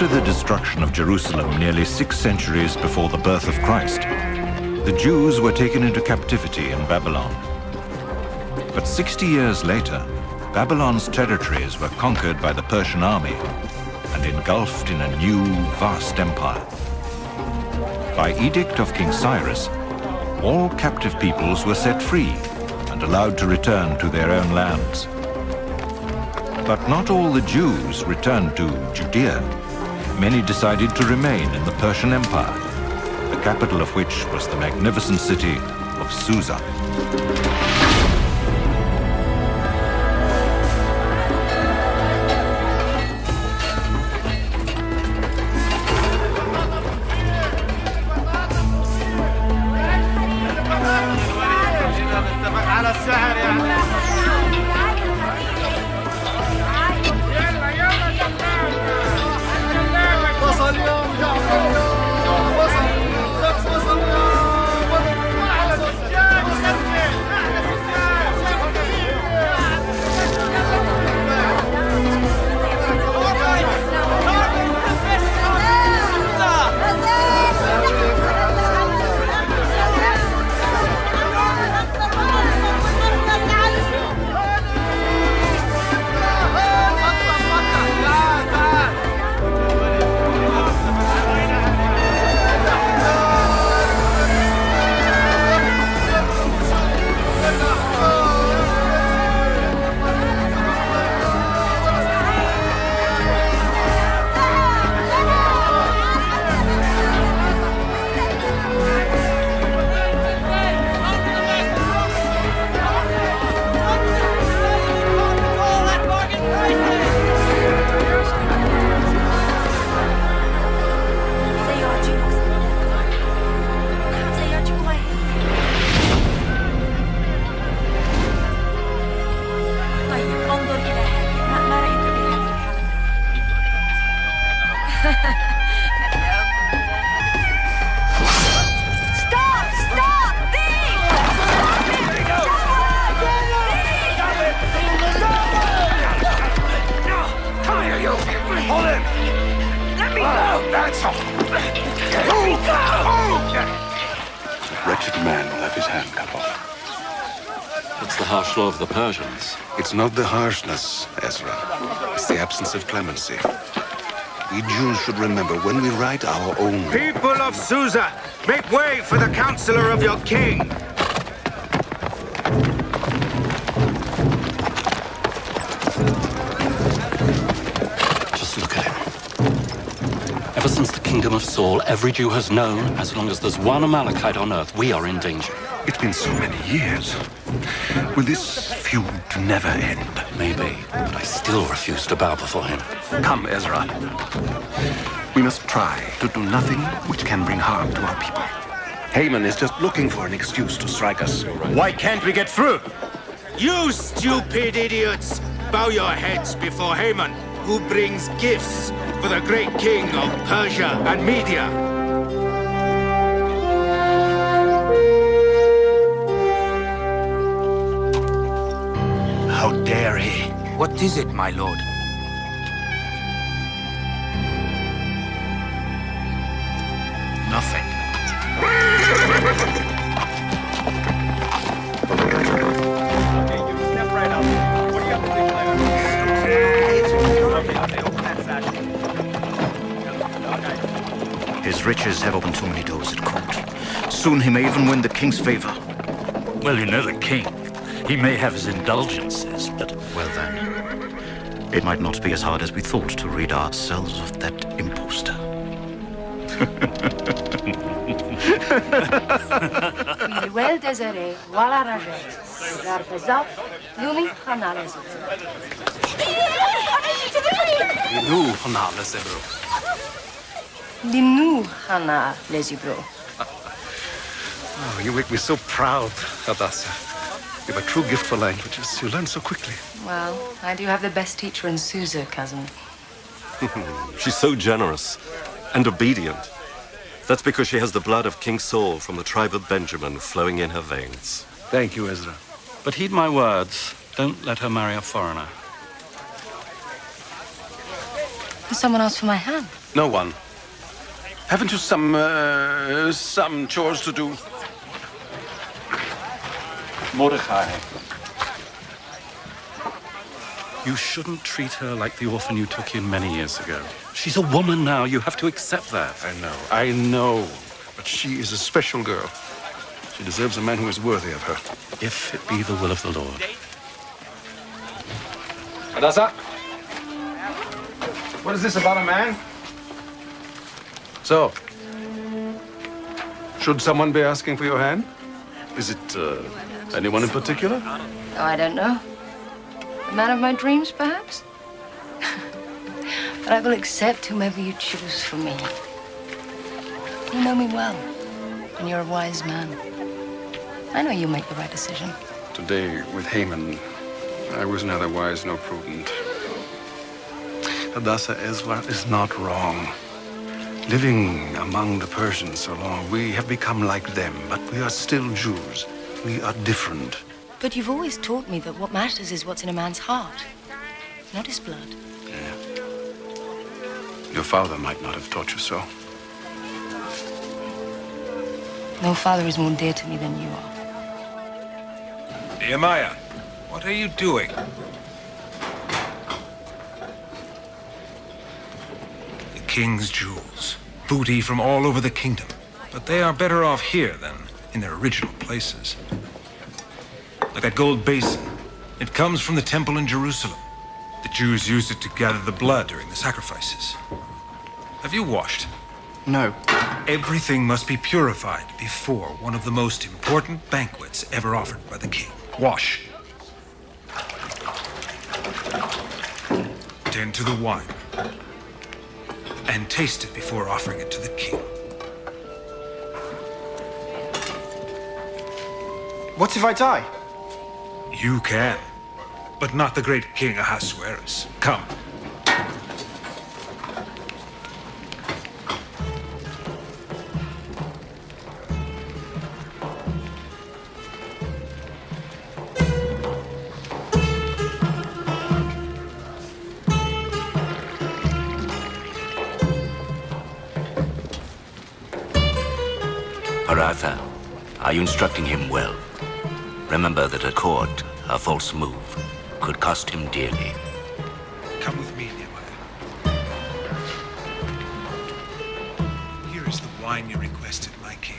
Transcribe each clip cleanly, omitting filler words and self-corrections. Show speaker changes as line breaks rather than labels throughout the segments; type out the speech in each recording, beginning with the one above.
After the destruction of Jerusalem nearly 6 centuries before the birth of Christ, the Jews were taken into captivity in Babylon. But 60 years later, Babylon's territories were conquered by the Persian army and engulfed in a new, vast empire. By edict of King Cyrus, all captive peoples were set free and allowed to return to their own lands. But not all the Jews returned to Judea. Many decided to remain in the Persian Empire, the capital of which was the magnificent city of Susa.
Of the Persians.
It's not the harshness, Ezra. It's the absence of clemency. We Jews should remember when we write our own...
People of Susa, make way for the counselor of your king!
Just look at him. Ever since the kingdom of Saul, every Jew has known, as long as there's one Amalekite on earth, we are in danger.
It's been so many years. Will this feud never end?
Maybe, but I still refuse to bow before him.
Come, Ezra. We must try to do nothing which can bring harm to our people. Haman is just looking for an excuse to strike us.
Why can't we get through? You stupid idiots! Bow your heads before Haman, who brings gifts for the great king of Persia and Media.
How dare he? What is it, my lord? Nothing.
Okay, you step right up. What do you have to declare? Okay.
His riches have opened too many doors at court. Soon he may even win the king's favor.
Well, you know the king. He may have his indulgences, but...
Well then, it might not be as hard as we thought to rid ourselves of that impostor.
Well, Desiree, voilà Rajay. Dar Bezat, Lumi, Hanales.
Limnu Hana Lesebro.
Limnu Hana Lesibro.
Oh, you make me so proud, Hadassah. You have a true gift for languages. You learn so quickly.
Well, I do have the best teacher in Susa, cousin.
She's so generous and obedient. That's because she has the blood of King Saul from the tribe of Benjamin flowing in her veins.
Thank you, Ezra.
But heed my words. Don't let her marry a foreigner.
Has someone asked for my hand?
No one. Haven't you some chores to do? Mordecai.
You shouldn't treat her like the orphan you took in many years ago. She's a woman now. You have to accept that.
I know. But she is a special girl. She deserves a man who is worthy of her.
If it be the will of the Lord.
Hadassah? What is this about a man? So, should someone be asking for your hand? Is it anyone in particular?
Oh, I don't know. The man of my dreams, perhaps? But I will accept whomever you choose for me. You know me well, and you're a wise man. I know you'll make the right decision.
Today, with Haman, I was neither wise nor prudent. Hadassah Ezra is not wrong. Living among the Persians so long, we have become like them, but we are still Jews. We are different.
But you've always taught me that what matters is what's in a man's heart, not his blood.
Yeah. Your father might not have taught you so.
No father is more dear to me than you are.
Nehemiah, what are you doing? The king's jewels. Booty from all over the kingdom. But they are better off here than in their original places. Like that gold basin. It comes from the temple in Jerusalem. The Jews used it to gather the blood during the sacrifices. Have you washed?
No.
Everything must be purified before one of the most important banquets ever offered by the king. Wash. Tend to the wine. And taste it before offering it to the king.
What if I die?
You can, but not the great King Ahasuerus. Come.
Arthur, are you instructing him well? Remember that a false move, could cost him dearly.
Come with me, Nehemiah. Here is the wine you requested, my king.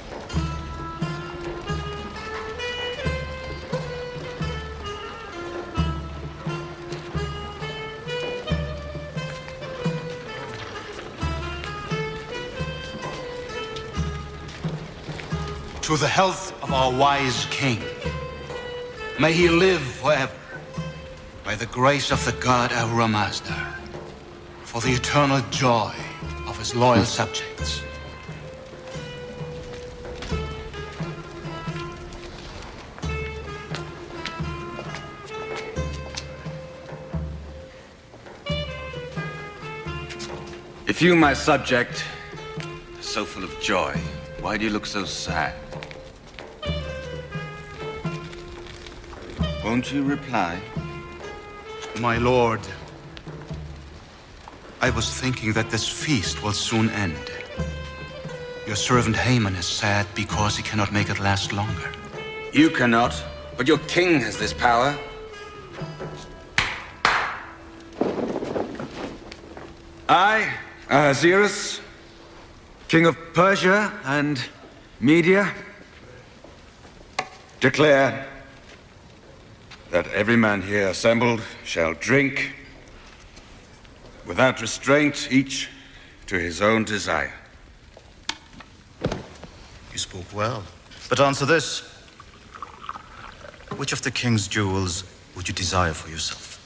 To the health of our wise king. May he live forever. By the grace of the God Ahura Mazda. For the eternal joy of his loyal subjects.
If you, my subject, are so full of joy, why do you look so sad? Won't you reply?
My lord, I was thinking that this feast will soon end. Your servant Haman is sad because he cannot make it last longer.
You cannot, but your king has this power. I, Ahasuerus, king of Persia and Media, declare that every man here assembled shall drink without restraint, each to his own desire.
You spoke well. But answer this. Which of the king's jewels would you desire for yourself?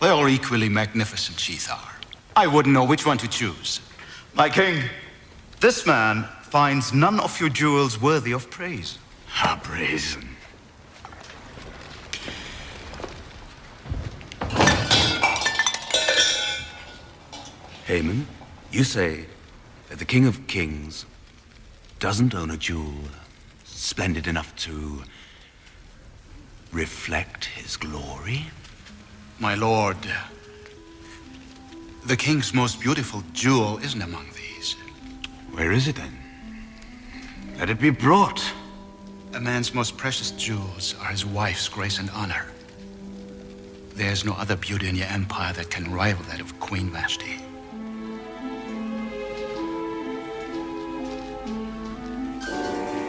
They're all equally magnificent, Shethar. I wouldn't know which one to choose.
My king, this man finds none of your jewels worthy of praise.
Ah, brazen. Haman, you say that the King of Kings doesn't own a jewel splendid enough to reflect his glory?
My lord, The king's most beautiful jewel isn't among these.
Where is it then? Let it be brought.
A man's most precious jewels are his wife's grace and honor. There's no other beauty in your empire that can rival that of Queen Vashti.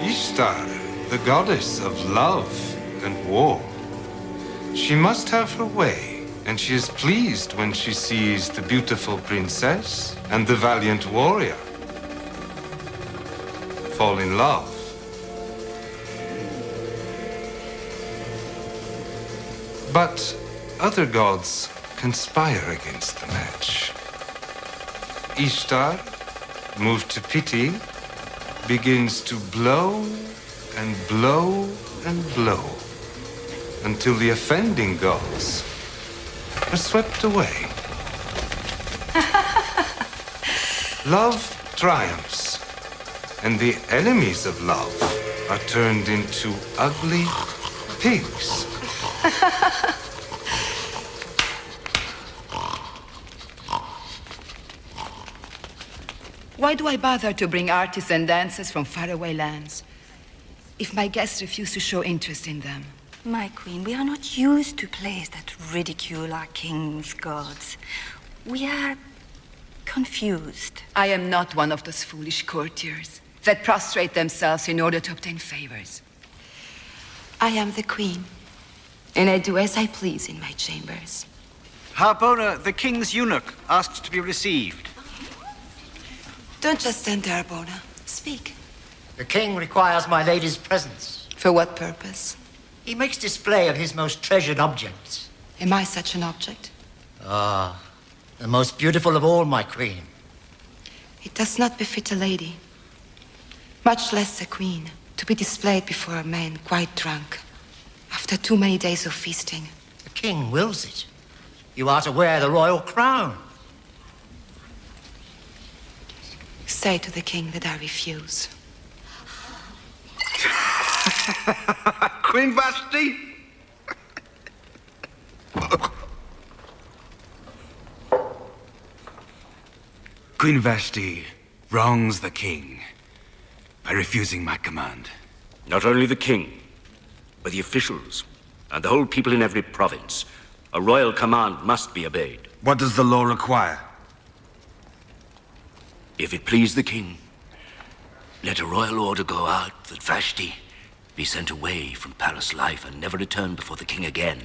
Ishtar, the goddess of love and war. She must have her way, and she is pleased when she sees the beautiful princess and the valiant warrior fall in love. But other gods conspire against the match. Ishtar, moved to pity, begins to blow and blow and blow until the offending gods are swept away. Love triumphs, and the enemies of love are turned into ugly pigs.
Why do I bother to bring artists and dancers from faraway lands if my guests refuse to show interest in them?
My queen, we are not used to plays that ridicule our king's gods. We are confused.
I am not one of those foolish courtiers that prostrate themselves in order to obtain favors. I am the queen, and I do as I please in my chambers.
Harbona, the king's eunuch, asks to be received.
Don't just stand there, Arbona. Speak.
The king requires my lady's presence.
For what purpose?
He makes display of his most treasured objects.
Am I such an object?
Ah, the most beautiful of all, my queen.
It does not befit a lady, much less a queen, to be displayed before a man quite drunk after too many days of feasting.
The king wills it. You are to wear the royal crown.
Say to the king that I refuse.
Queen Vashti? Queen Vashti wrongs the king by refusing my command.
Not only the king, but the officials and the whole people in every province. A royal command must be obeyed.
What does the law require?
If it please the king, let a royal order go out that Vashti be sent away from palace life and never return before the king again.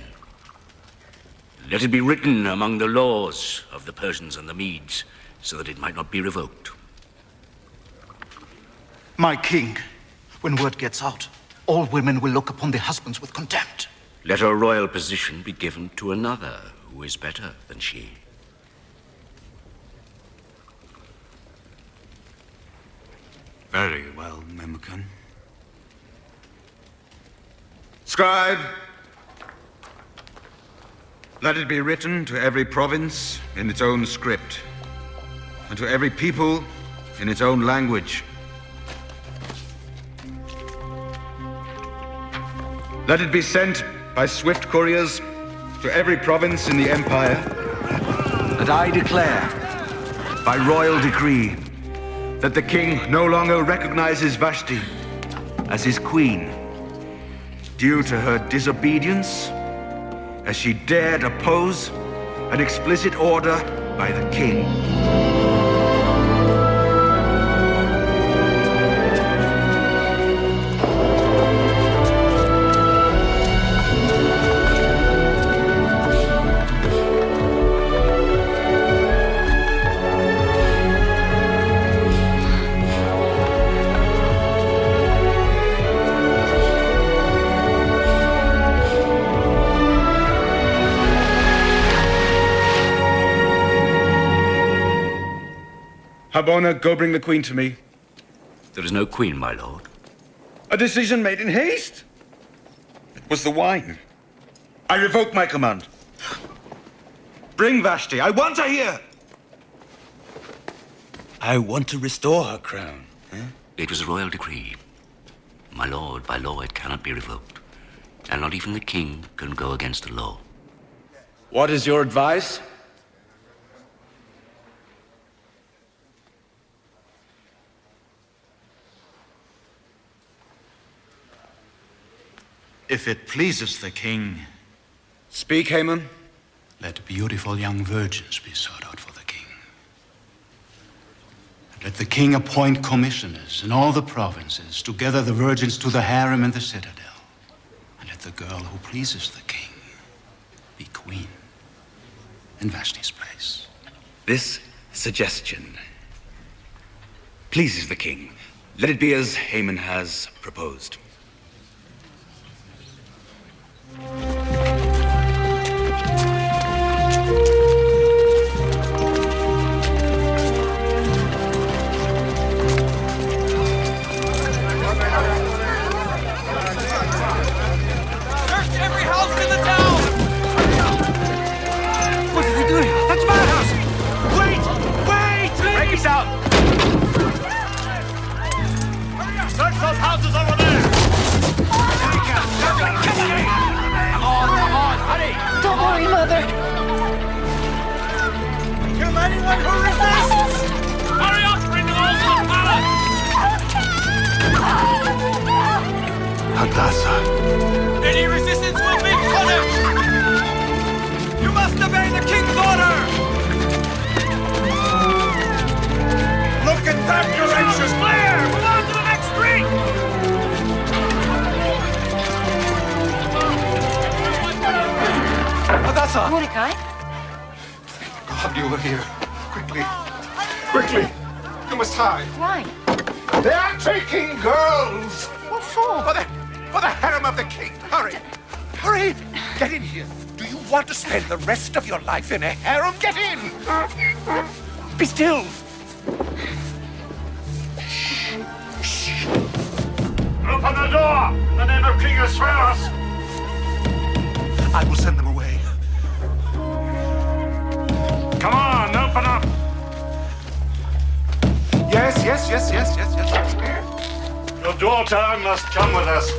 Let it be written among the laws of the Persians and the Medes, so that it might not be revoked.
My king, when word gets out, all women will look upon their husbands with contempt.
Let her royal position be given to another who is better than she.
Very well, Memucan. Scribe, let it be written to every province in its own script, and to every people in its own language. Let it be sent by swift couriers to every province in the empire that I declare, by royal decree, that the king no longer recognizes Vashti as his queen due to her disobedience, as she dared oppose an explicit order by the king. Harbona, go bring the queen to me.
There is no queen, my lord.
A decision made in haste. It was the wine. I revoke my command. Bring Vashti. I want her here. I want to restore her crown.
It was a royal decree. My lord, by law it cannot be revoked. And not even the king can go against the law.
What is your advice?
If it pleases the king...
Speak, Haman.
Let beautiful young virgins be sought out for the king. And let the king appoint commissioners in all the provinces to gather the virgins to the harem in the citadel. And let the girl who pleases the king be queen in Vashti's place.
This suggestion pleases the king. Let it be as Haman has proposed.
Search those houses over there! Come on, hurry!
Don't worry, Mother.
Kill anyone who resists! Hurry up, bring them all to the palace!
Hadassah.
Any resistance will be punished! You must obey the king's order! Look at that direction! Clear! Move on to the next street!
Hadassah!
Mordecai?
God, you were here. Quickly. Quickly. You must hide.
Why?
They are taking girls!
What for?
For the harem of the king. Hurry. Hurry. Get in here. Do you want to spend the rest of your life in a harem? Get in. Be still.
Open the door! In the name of King Ahasuerus!
I will send them away.
Come on, open up!
Yes.
Your daughter must come with us.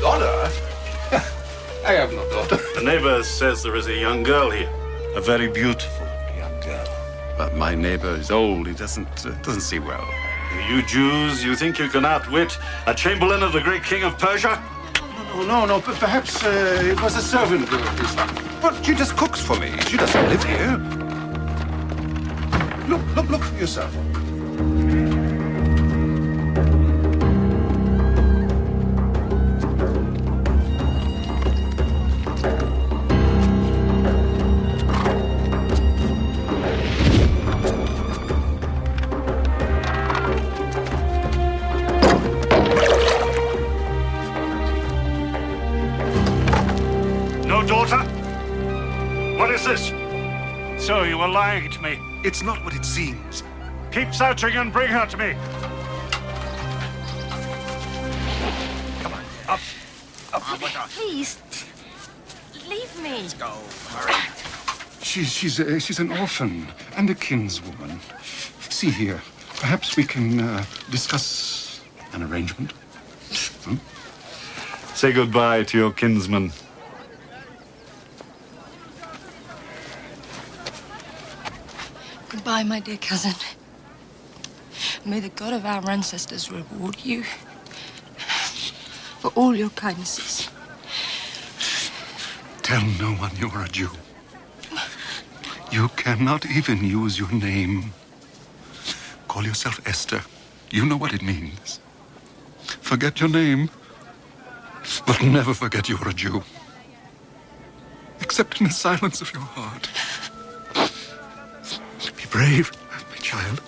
Daughter? I have no daughter.
The neighbor says there is a young girl here.
A very beautiful young girl. But my neighbor is old. He doesn't see well.
You Jews, you think you can outwit a chamberlain of the great king of Persia?
No. But perhaps it was a servant girl. But she just cooks for me. She doesn't live here. Look for yourself.
Daughter? What is this? So you were lying to me.
It's not what it seems.
Keep searching and bring her to me. Come on, up.
Please, leave me.
Let's go. Hurry.
She's an orphan and a kinswoman. See here, perhaps we can discuss an arrangement.
Say goodbye to your kinsman.
Goodbye, my dear cousin. May the God of our ancestors reward you for all your kindnesses.
Tell no one you are a Jew. You cannot even use your name. Call yourself Esther. You know what it means. Forget your name, but never forget you're a Jew. Except in the silence of your heart. Be brave, my child.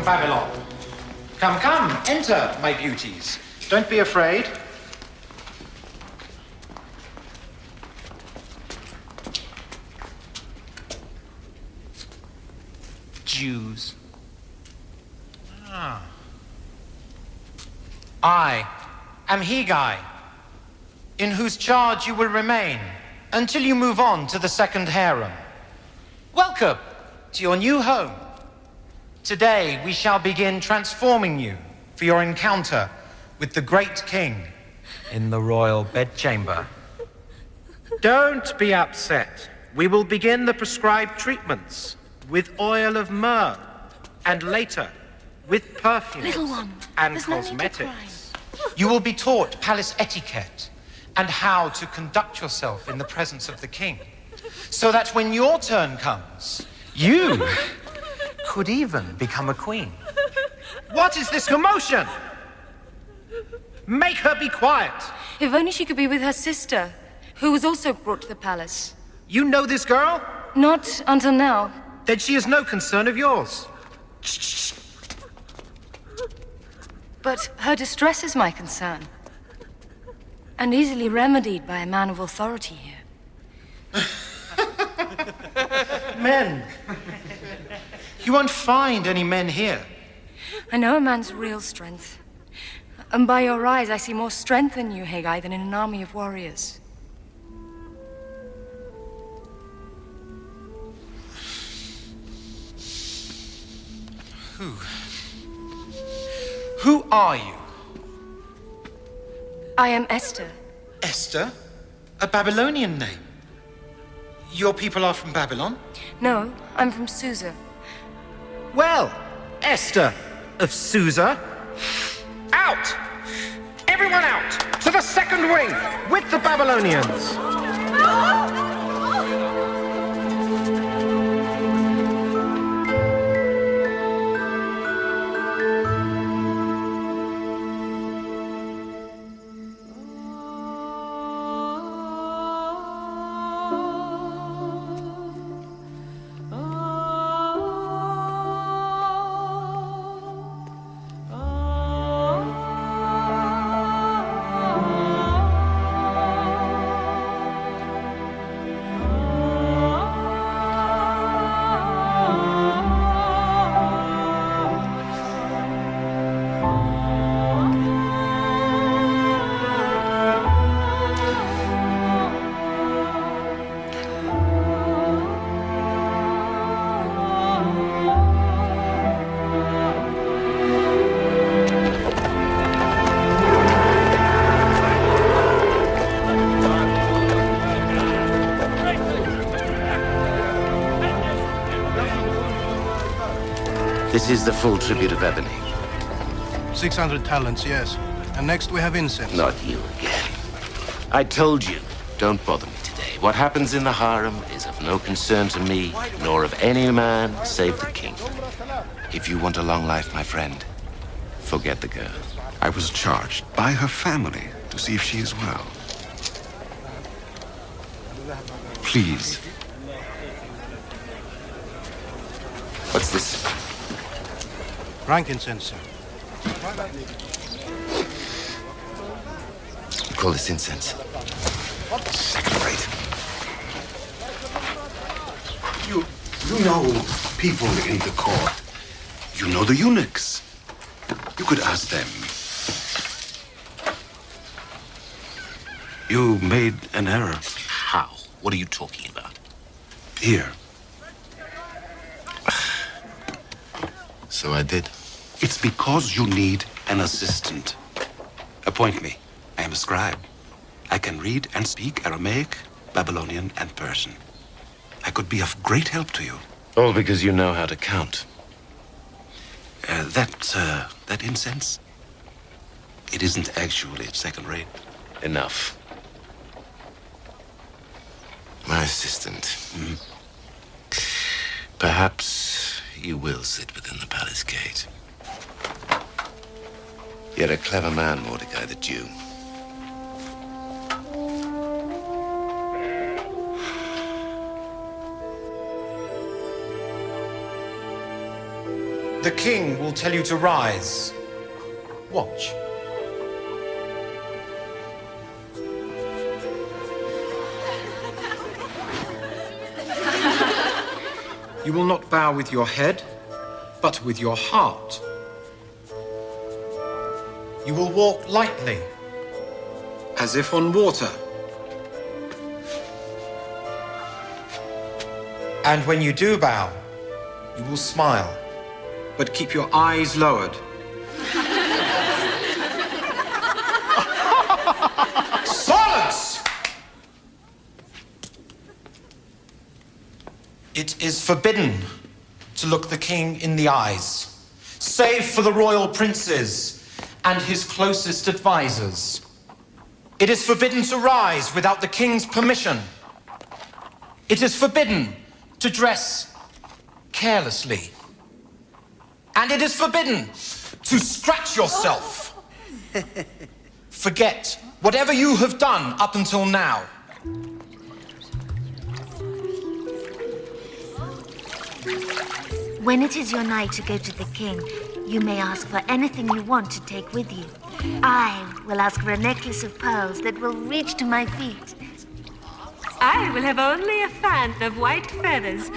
from Babylon. Come, come, enter, my beauties. Don't be afraid. Jews. Ah. I am Hegai, in whose charge you will remain until you move on to the second harem. Welcome to your new home. Today we shall begin transforming you for your encounter with the great king in the royal bedchamber. Don't be upset. We will begin the prescribed treatments with oil of myrrh, and later with perfumes
Little one,
and
there's no need to
cosmetics. You will be taught palace etiquette and how to conduct yourself in the presence of the king, so that when your turn comes, you could even become a queen. What is this commotion? Make her be quiet.
If only she could be with her sister, who was also brought to the palace.
You know this girl?
Not until now.
Then she is no concern of yours.
But her distress is my concern. And easily remedied by a man of authority here.
Men. You won't find any men here.
I know a man's real strength. And by your eyes, I see more strength in you, Hegai, than in an army of warriors.
Who are you?
I am Esther.
Esther? A Babylonian name. Your people are from Babylon?
No, I'm from Susa.
Well, Esther of Susa, out! Everyone out! To the second wing with the Babylonians!
This is the full tribute of ebony.
600 talents, yes. And next we have incense.
Not you again. I told you, don't bother me today. What happens in the harem is of no concern to me, nor of any man save the king. If you want a long life, my friend, forget the girl.
I was charged by her family to see if she is well. Please.
What's this?
Frankincense, sir.
You call this incense?
Second rate. You know people in the court. You know the eunuchs. You could ask them. You made an error.
How? What are you talking about?
Here.
So I did.
It's because you need an assistant. Appoint me. I am a scribe. I can read and speak Aramaic, Babylonian, and Persian. I could be of great help to you.
All because you know how to count.
That incense, it isn't actually second rate.
Enough. My assistant. Perhaps you will sit within the palace gate. You're a clever man, Mordecai the Jew.
The king will tell you to rise. Watch. You will not bow with your head, but with your heart. You will walk lightly, as if on water. And when you do bow, you will smile, but keep your eyes lowered. Silence! It is forbidden to look the king in the eyes, save for the royal princes and his closest advisors. It is forbidden to rise without the king's permission. It is forbidden to dress carelessly. And it is forbidden to scratch yourself. Forget whatever you have done up until now.
When it is your night to go to the king, you may ask for anything you want to take with you. I will ask for a necklace of pearls that will reach to my feet.
I will have only a fan of white feathers.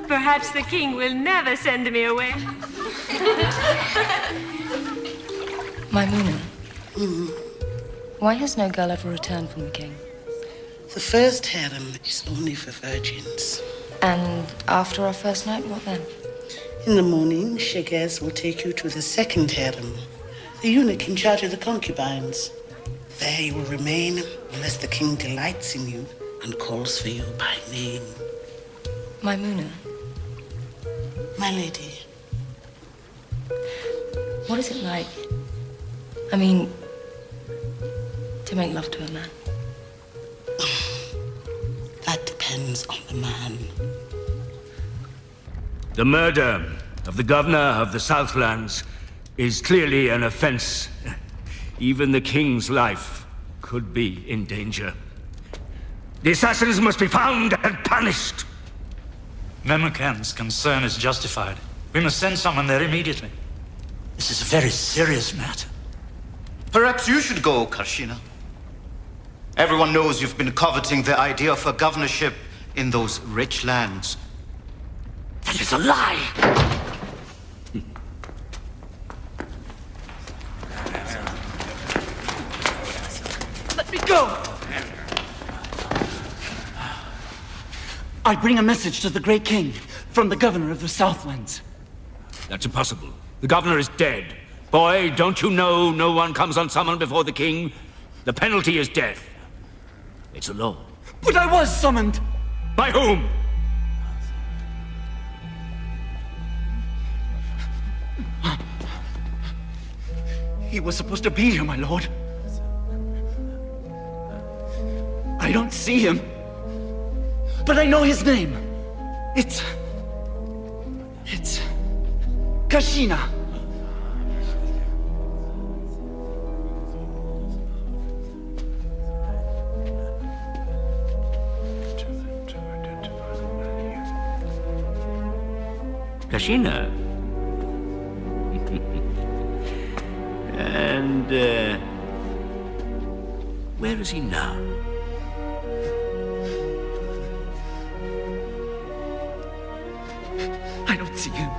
Perhaps the king will never send me away.
Maimuna, why has no girl ever returned from the king?
The first harem is only for virgins.
And after our first night, what then?
In the morning, Shagaz will take you to the second harem, the eunuch in charge of the concubines. There you will remain unless the king delights in you and calls for you by name.
Maimuna,
my lady.
what is it like? I mean, to make love to a man.
That depends on the man.
The murder of the governor of the Southlands is clearly an offense. Even the king's life could be in danger. The assassins must be found and punished.
Memucan's concern is justified. We must send someone there immediately.
This is a very serious matter.
Perhaps you should go, Karshina. Everyone knows you've been coveting the idea of a governorship in those rich lands.
That is a lie!
Let me go! I bring a message to the great king from the governor of the Southlands.
That's impossible. The governor is dead. Boy, don't you know no one comes unsummoned before the king? The penalty is death. It's a law.
But I was summoned!
By whom?
He was supposed to be here, my lord. I don't see him. But I know his name. It's Karshina.
Karshina. And, where is he now?
I don't see him.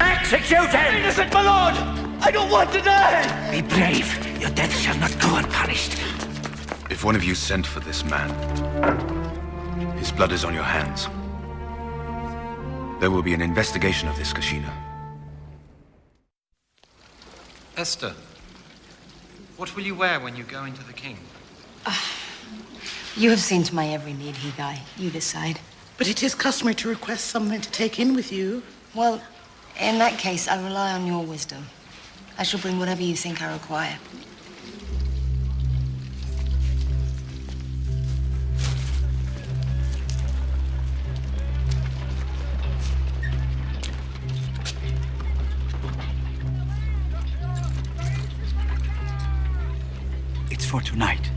Execute him!
Innocent, my lord! I don't want to die!
Be brave. Your death shall not go unpunished.
If one of you sent for this man, his blood is on your hands. There will be an investigation of this, Karshina.
Esther, what will you wear when you go into the king?
You have seen to my every need, Higai. You decide.
But it is customary to request someone to take in with you.
Well, in that case, I rely on your wisdom. I shall bring whatever you think I require.
It's for tonight.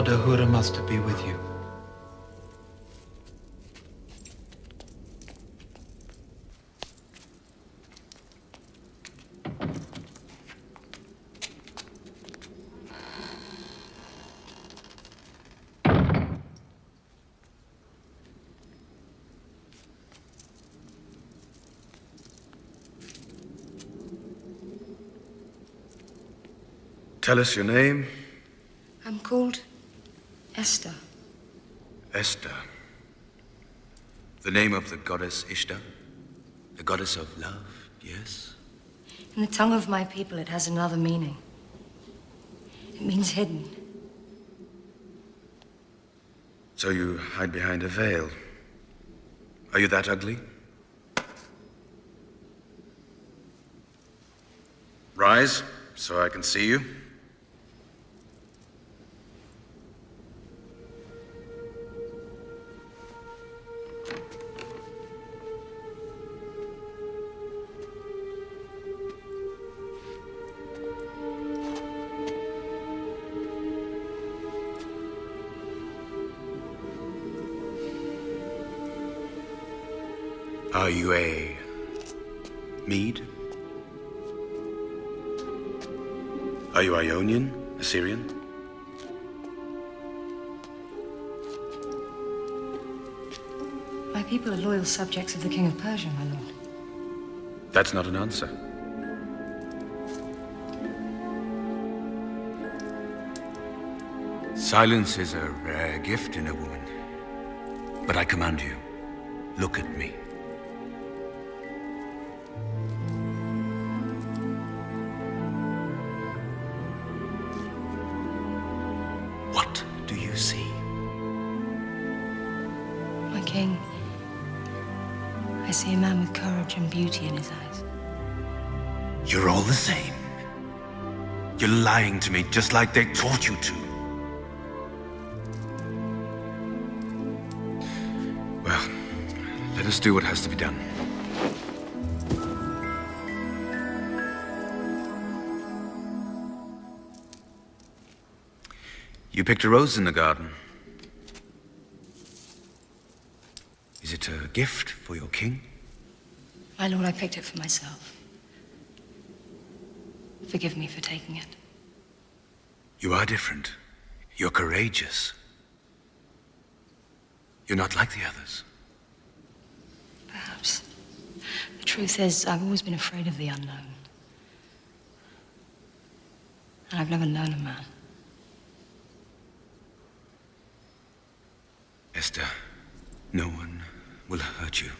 Lord Ahura Mazda be with you.
Tell us your name.
I'm called Esther.
Esther. The name of the goddess Ishtar? The goddess of love, yes?
In the tongue of my people, it has another meaning. It means hidden.
So you hide behind a veil. Are you that ugly? Rise, so I can see you. Are you a Mede? Are you Ionian? Assyrian?
My people are loyal subjects of the King of Persia, my lord.
That's not an answer. Silence is a rare gift in a woman. But I command you, look at me. What do you see?
My king, I see a man with courage and beauty in his eyes.
You're all the same. You're lying to me just like they taught you to. Well, let us do what has to be done. You picked a rose in the garden. Is it a gift for your king?
My lord, I picked it for myself. Forgive me for taking it.
You are different. You're courageous. You're not like the others.
Perhaps. The truth is, I've always been afraid of the unknown. And I've never known a man.
Esther, no one will hurt you.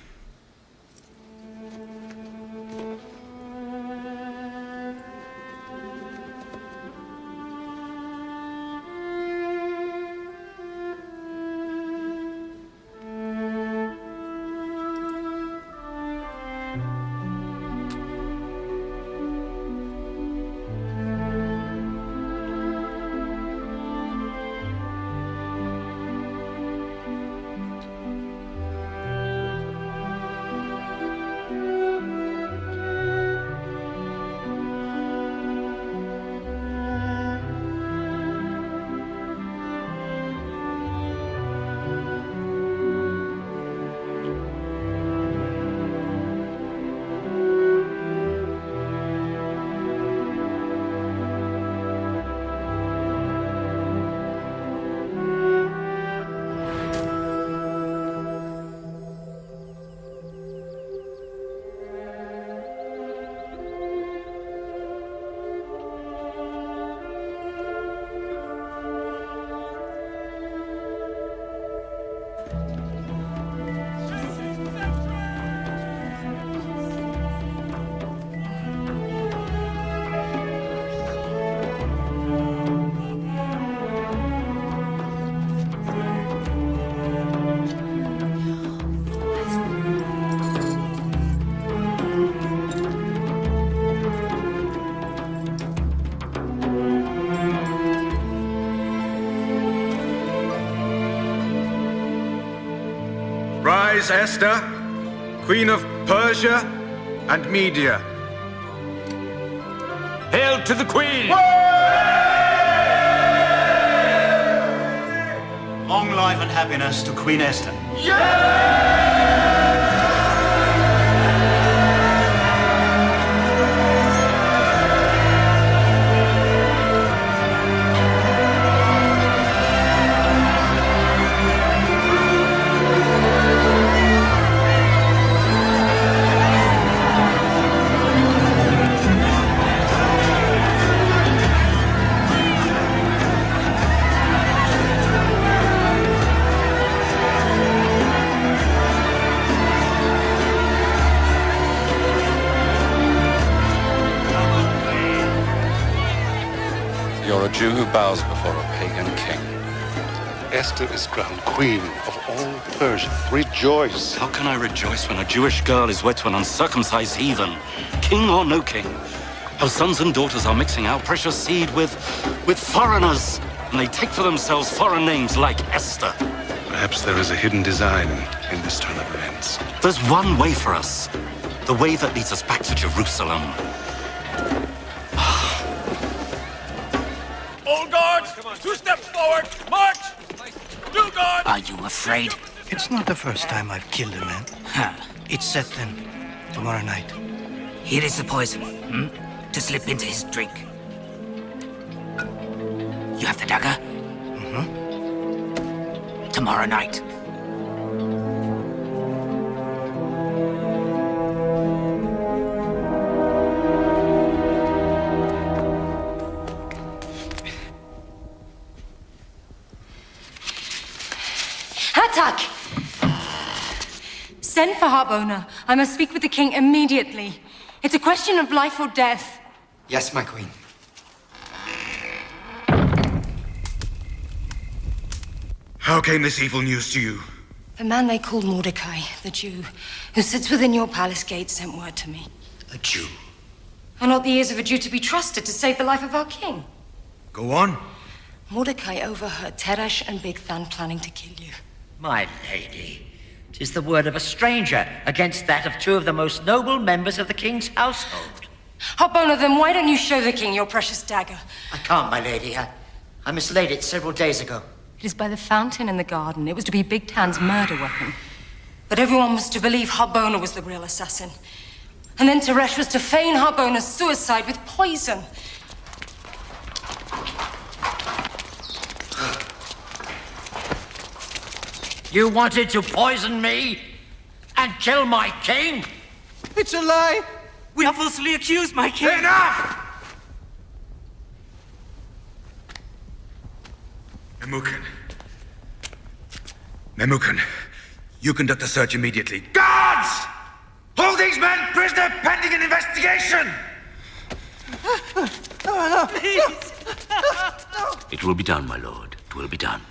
Rise, Esther, Queen of Persia and Media. Hail to the Queen!
Long life and happiness to Queen Esther.
You're a Jew who bows before a pagan king. Esther is crowned queen of all Persia. Rejoice.
How can I rejoice when a Jewish girl is wed to an uncircumcised heathen? King or no king? Our sons and daughters are mixing our precious seed with foreigners, and they take for themselves foreign names like Esther.
Perhaps there is a hidden design in this turn of events.
There's one way for us. The way that leads us back to Jerusalem.
Old guard! 2 steps forward! March! New guard!
Are you afraid?
It's not the first time I've killed a man. It's set then, tomorrow night.
Here is the poison, to slip into his drink. You have the dagger? Tomorrow night.
Attack! Send for Harbona. I must speak with the king immediately. It's a question of life or death.
Yes, my queen.
How came this evil news to you?
The man they call Mordecai, the Jew, who sits within your palace gates, sent word to me.
A Jew?
Are not the ears of a Jew to be trusted to save the life of our king?
Go on.
Mordecai overheard Teresh and Bigthan planning to kill you.
My lady, 'tis the word of a stranger against that of 2 of the most noble members of the king's household.
Harbona, then why don't you show the king your precious dagger?
I can't, my lady. I mislaid it several days ago.
It is by the fountain in the garden. It was to be Bigtan's murder weapon. But everyone was to believe Harbona was the real assassin. And then Teresh was to feign Harbona's suicide with poison.
You wanted to poison me and kill my king?
It's a lie! We are falsely accused, my king!
Enough! Memucan, you conduct the search immediately. Guards! Hold these men prisoner pending an investigation!
Please!
It will be done, my lord. It will be done.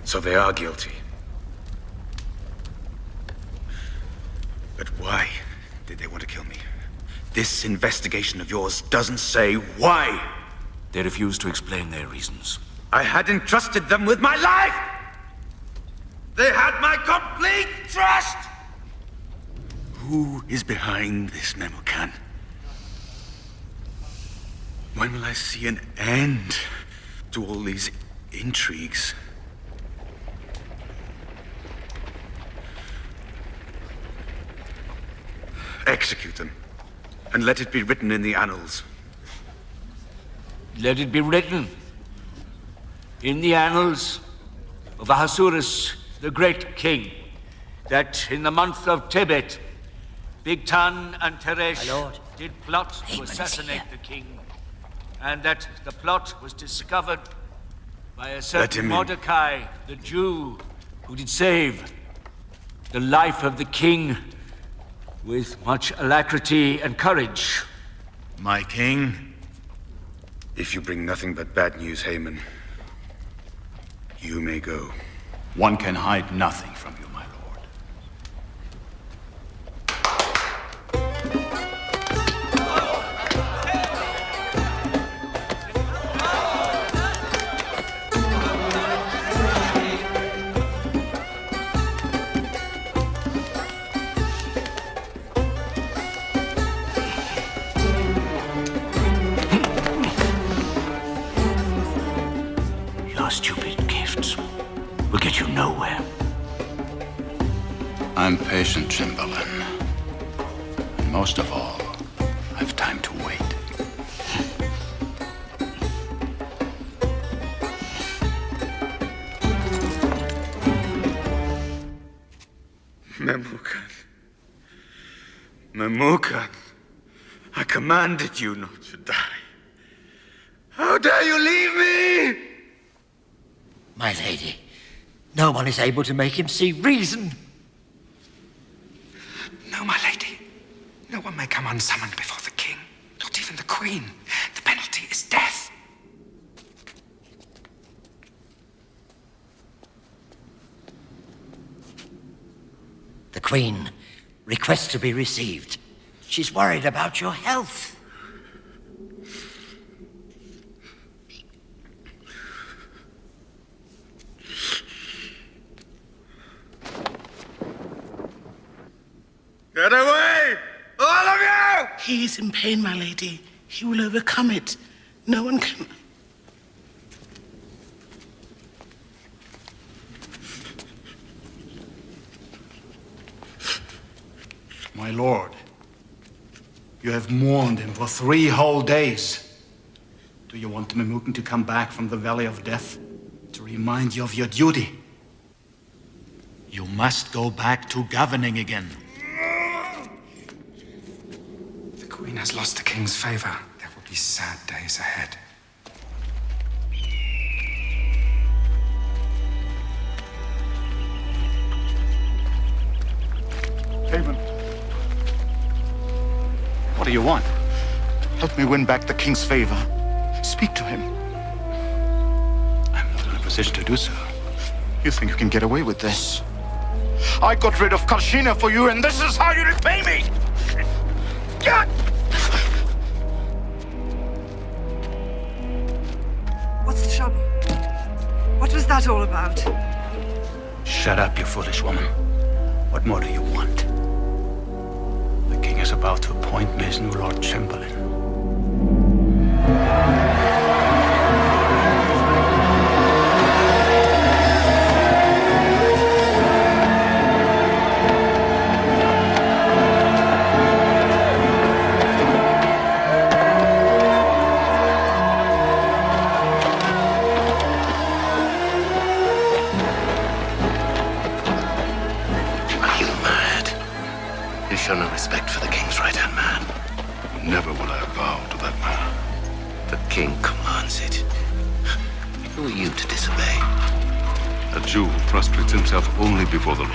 So they are guilty. But why did they want to kill me? This investigation of yours doesn't say why.
They refuse to explain their reasons.
I had entrusted them with my life! They had my complete trust! Who is behind this, Memucan? When will I see an end to all these intrigues? Execute them, and let it be written in the annals.
Let it be written in the annals of Ahasuerus, the great king, that in the month of Tebet, Bigtan and Teresh did plot to assassinate the king, and that the plot was discovered by a certain Mordecai, the Jew, who did save the life of the king with much alacrity and courage.
My king, if you bring nothing but bad news, Haman, you may go.
One can hide nothing from you, my lord. nowhere. I'm patient, Chamberlain. And most of all, I've time to wait.
Memucan. Memucan. I commanded you not to die. How dare you leave me?
My lady, no one is able to make him see reason.
No, my lady. No one may come unsummoned before the king. Not even the queen. The penalty is death.
The queen requests to be received. She's worried about your health.
Get away! All of you!
He is in pain, my lady. He will overcome it. No one can...
My lord, you have mourned him for 3 whole days. Do you want Memucan to come back from the Valley of Death to remind you of your duty? You must go back to governing again.
The queen has lost the king's favor. There will be sad days ahead.
Haven. What do you want? Help me win back the king's favor. Speak to him. I'm not in a position to do so. You think you can get away with this? I got rid of Karshina for you, and this is how you repay me! God!
What's the trouble? What was that all about?
Shut up, you foolish woman. What more do you want? The king is about to appoint me as new Lord Chamberlain.
Show no respect for the king's right-hand man.
Never will I bow to that man.
The king commands it. Who are you to disobey?
A Jew who prostrates himself only before the Lord.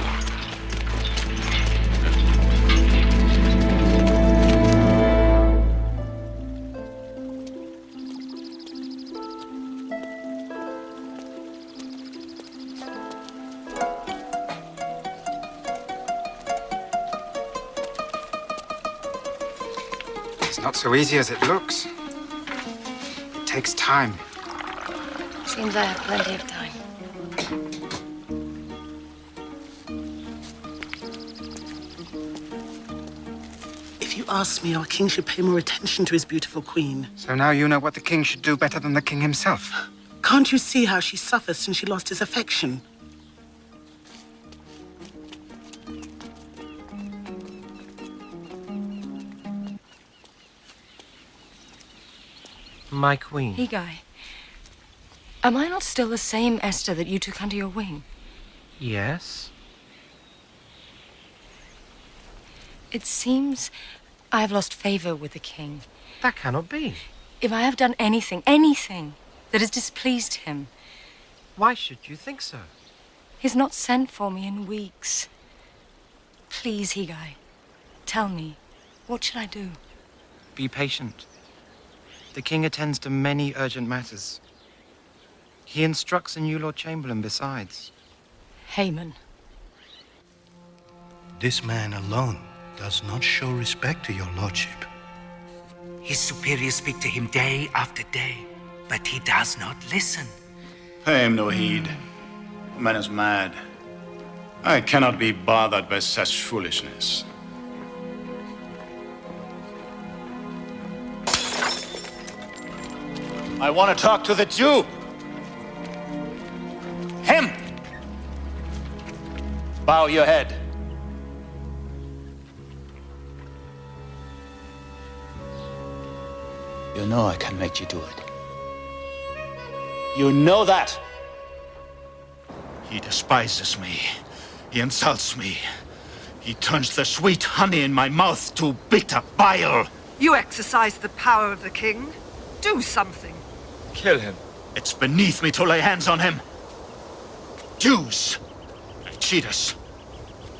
It's not so easy as it looks. It takes time.
Seems I have plenty of time.
If you ask me, our king should pay more attention to his beautiful queen.
So now you know what the king should do better than the king himself.
Can't you see how she suffers since she lost his affection?
My queen.
Higai, am I not still the same Esther that you took under your wing?
Yes?
It seems I have lost favor with the king.
That cannot be.
If I have done anything that has displeased him...
Why should you think so?
He's not sent for me in weeks. Please, Higai, tell me, what should I do?
Be patient. The king attends to many urgent matters. He instructs a new Lord Chamberlain besides.
Haman.
This man alone does not show respect to your lordship.
His superiors speak to him day after day, but he does not listen.
Pay him no heed. The man is mad. I cannot be bothered by such foolishness. I want to talk to the Jew. Him! bow your head. You know I can make you do it. You know that. He despises me. He insults me. He turns the sweet honey in my mouth to bitter bile.
You exercise the power of the king. Do something.
Kill him. It's beneath me to lay hands on him. Jews. They cheat us.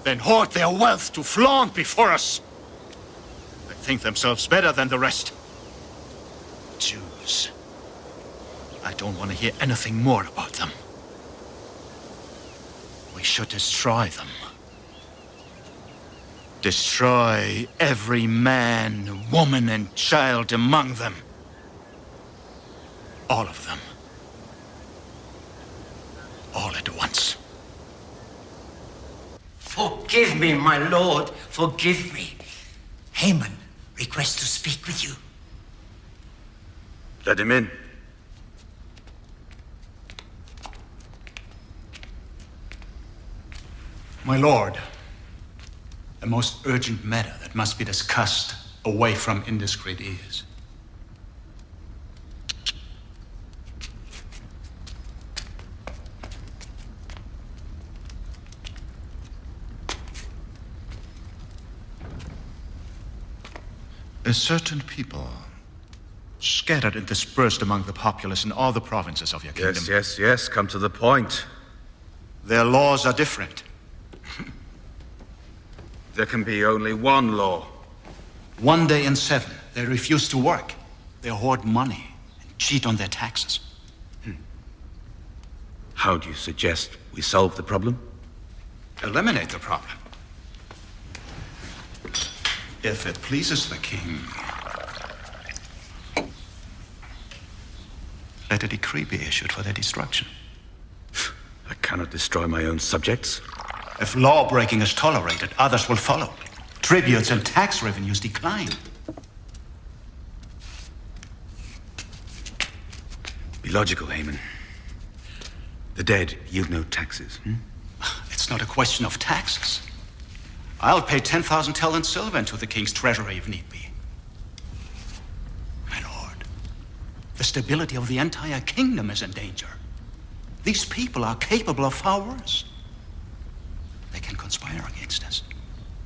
Then hoard their wealth to flaunt before us. They think themselves better than the rest. Jews. I don't want to hear anything more about them. We should destroy them. Destroy every man, woman, and child among them. All of them. All at once.
Forgive me, my lord. Forgive me. Haman requests to speak with you.
Let him in.
My lord, a most urgent matter that must be discussed away from indiscreet ears. A certain people, scattered and dispersed among the populace in all the provinces of your kingdom.
Yes, come to the point.
Their laws are different.
There can be only one law.
1 day in 7, they refuse to work. They hoard money and cheat on their taxes.
How do you suggest we solve the problem?
Eliminate the problem. If it pleases the king, let a decree be issued for their destruction.
I cannot destroy my own subjects.
If law-breaking is tolerated, others will follow. Tributes and tax revenues decline.
Be logical, Haman. The dead yield no taxes.
It's not a question of taxes. I'll pay 10,000 talent silver into the king's treasury if need be. My lord, the stability of the entire kingdom is in danger. These people are capable of far worse. They can conspire against us.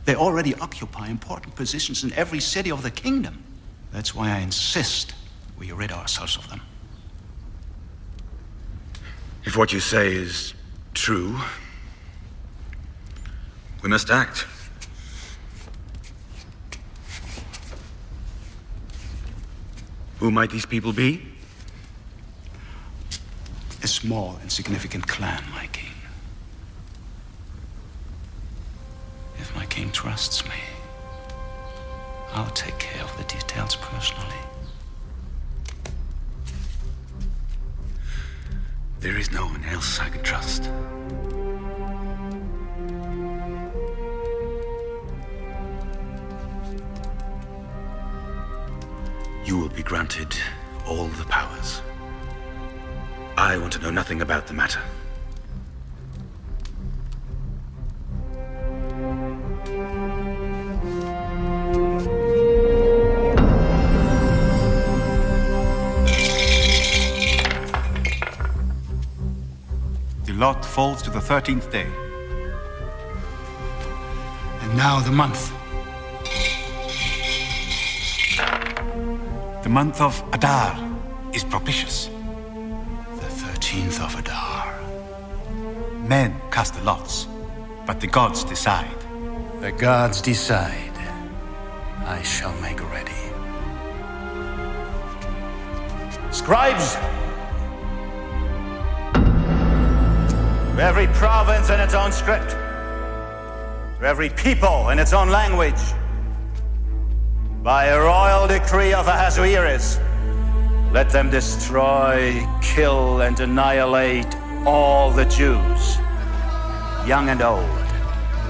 They already occupy important positions in every city of the kingdom. That's why I insist we rid ourselves of them.
If what you say is true, we must act. Who might these people be?
A small, insignificant clan, my king. If my king trusts me, I'll take care of the details personally.
There is no one else I can trust. You will be granted all the powers. I want to know nothing about the matter.
The lot falls to the 13th day. And now the month. The month of Adar is propitious. The 13th of Adar. Men cast the lots, but the gods decide. The gods decide. I shall make ready. Scribes! To every province in its own script. To every people in its own language. By a royal decree of Ahasuerus, let them destroy, kill, and annihilate all the Jews, young and old,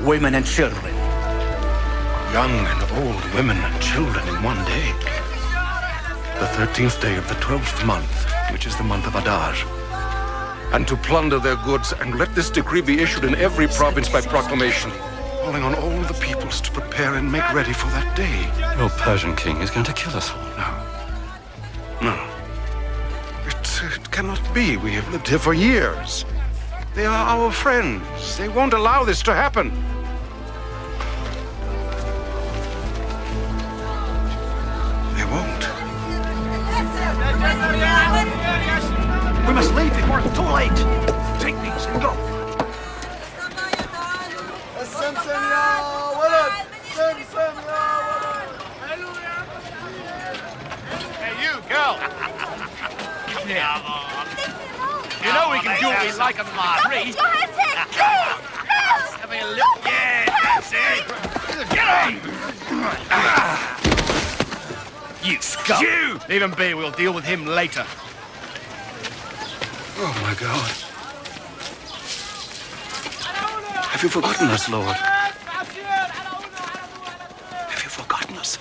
women and children.
Young and old women and children in one day. The 13th day of the 12th month, which is the month of Adar. and to plunder their goods, and let this decree be issued in every province by proclamation, calling on all the peoples to prepare and make ready for that day.
Your Persian king is going to kill us all.
No. It cannot be. We have lived here for years. They are our friends. They won't allow this to happen. They won't.
We must leave before it's too late. Take these and go.
Hey, you, girl. Come here. You know we can do what we like on the free. Have a look. Yeah, that's it. Get on. You scum. You! Leave him be. We'll deal with him later.
Oh, my God. Have you forgotten us, Lord? Have you forgotten us?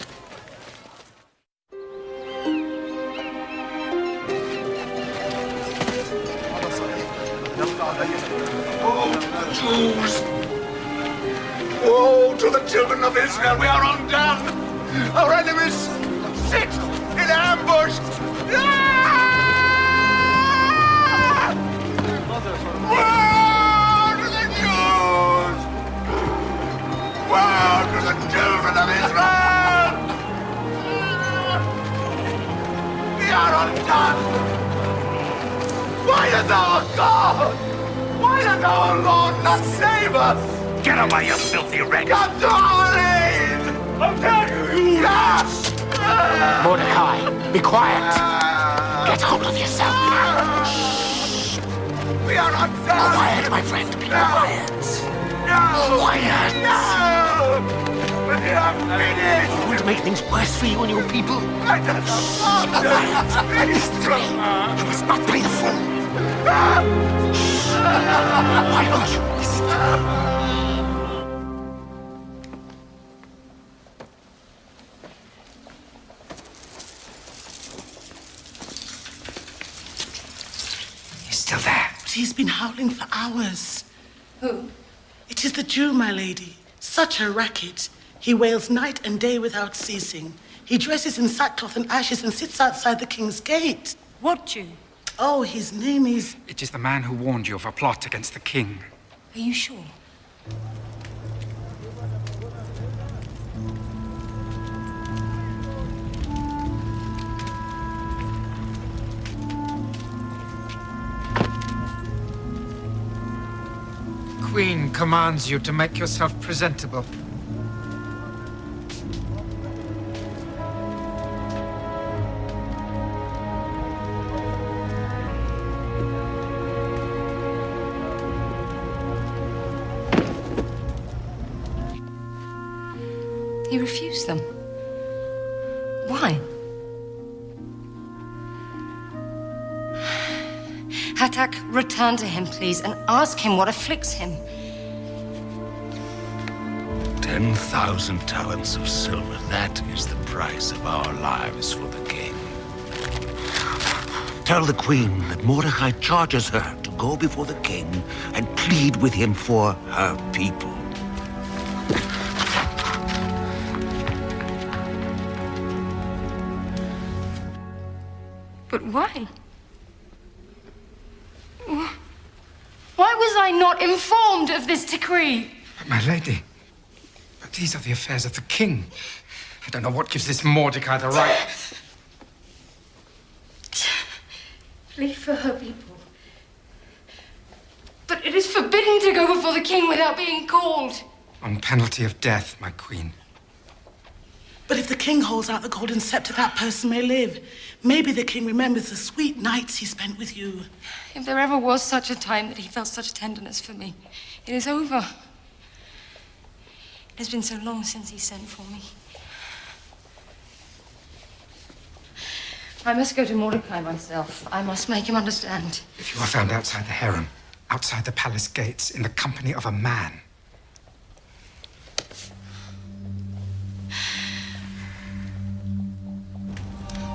Oh, Jews! Woe to the children of Israel! We are undone! Our enemies sit in ambush! Woe to the Jews! Woe to the children of Israel! We are undone! Why does our God? Why does our Lord not save us?
Get away, you filthy wretch!
Come to our aid! How dare you! Yes!
Mordecai, be quiet. Get hold of yourself.
Shh. We are undone!
Quiet, my friend. Be quiet.
No!
Quiet.
No! We are finished!
It will make things worse for you and your people.
I don't know.
Quiet. Listen to me. You must not play the fool. Why don't you listen to me?
Still there.
But he's been howling for hours.
Who?
It is the Jew, my lady. Such a racket. He wails night and day without ceasing. He dresses in sackcloth and ashes and sits outside the king's gate.
What Jew?
Oh, his name is...
It is the man who warned you of a plot against the king.
Are you sure?
Queen commands you to make yourself presentable.
He refused them. Why? Hatak, return to him, please, and ask him what afflicts him.
10,000 talents of silver. That is the price of our lives for the king. Tell the queen that Mordecai charges her to go before the king and plead with him for her people.
But why? Why was I not informed of this decree?
But my lady, but these are the affairs of the king. I don't know what gives this Mordecai the right.
Plead for her people. But it is forbidden to go before the king without being called.
On penalty of death, my queen.
But if the king holds out the golden scepter, that person may live. Maybe the king remembers the sweet nights he spent with you.
If there ever was such a time that he felt such tenderness for me, it is over. It has been so long since he sent for me. I must go to Mordecai myself. I must make him understand.
If you are found outside the harem, outside the palace gates, in the company of a man,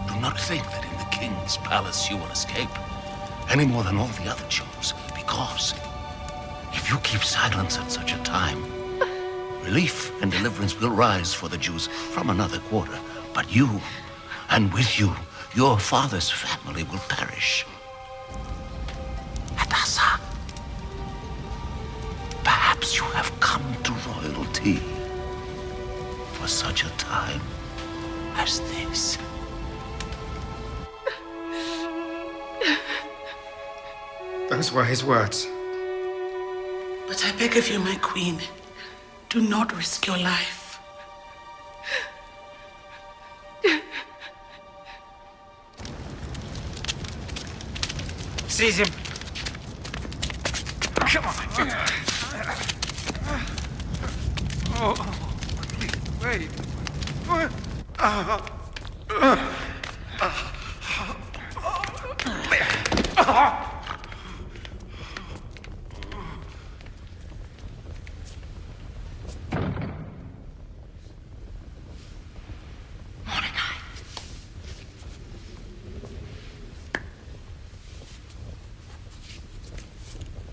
do not think that in the king's palace you will escape.
any more than all the other Jews, because if you keep silence at such a time, relief and deliverance will rise for the Jews from another quarter. But you, and with you, your father's family will perish. Hadassah, perhaps you have come to royalty for such a time as this.
Those were his words.
But I beg of you, my queen, do not risk your life.
Seize him. Come on.
Oh, wait.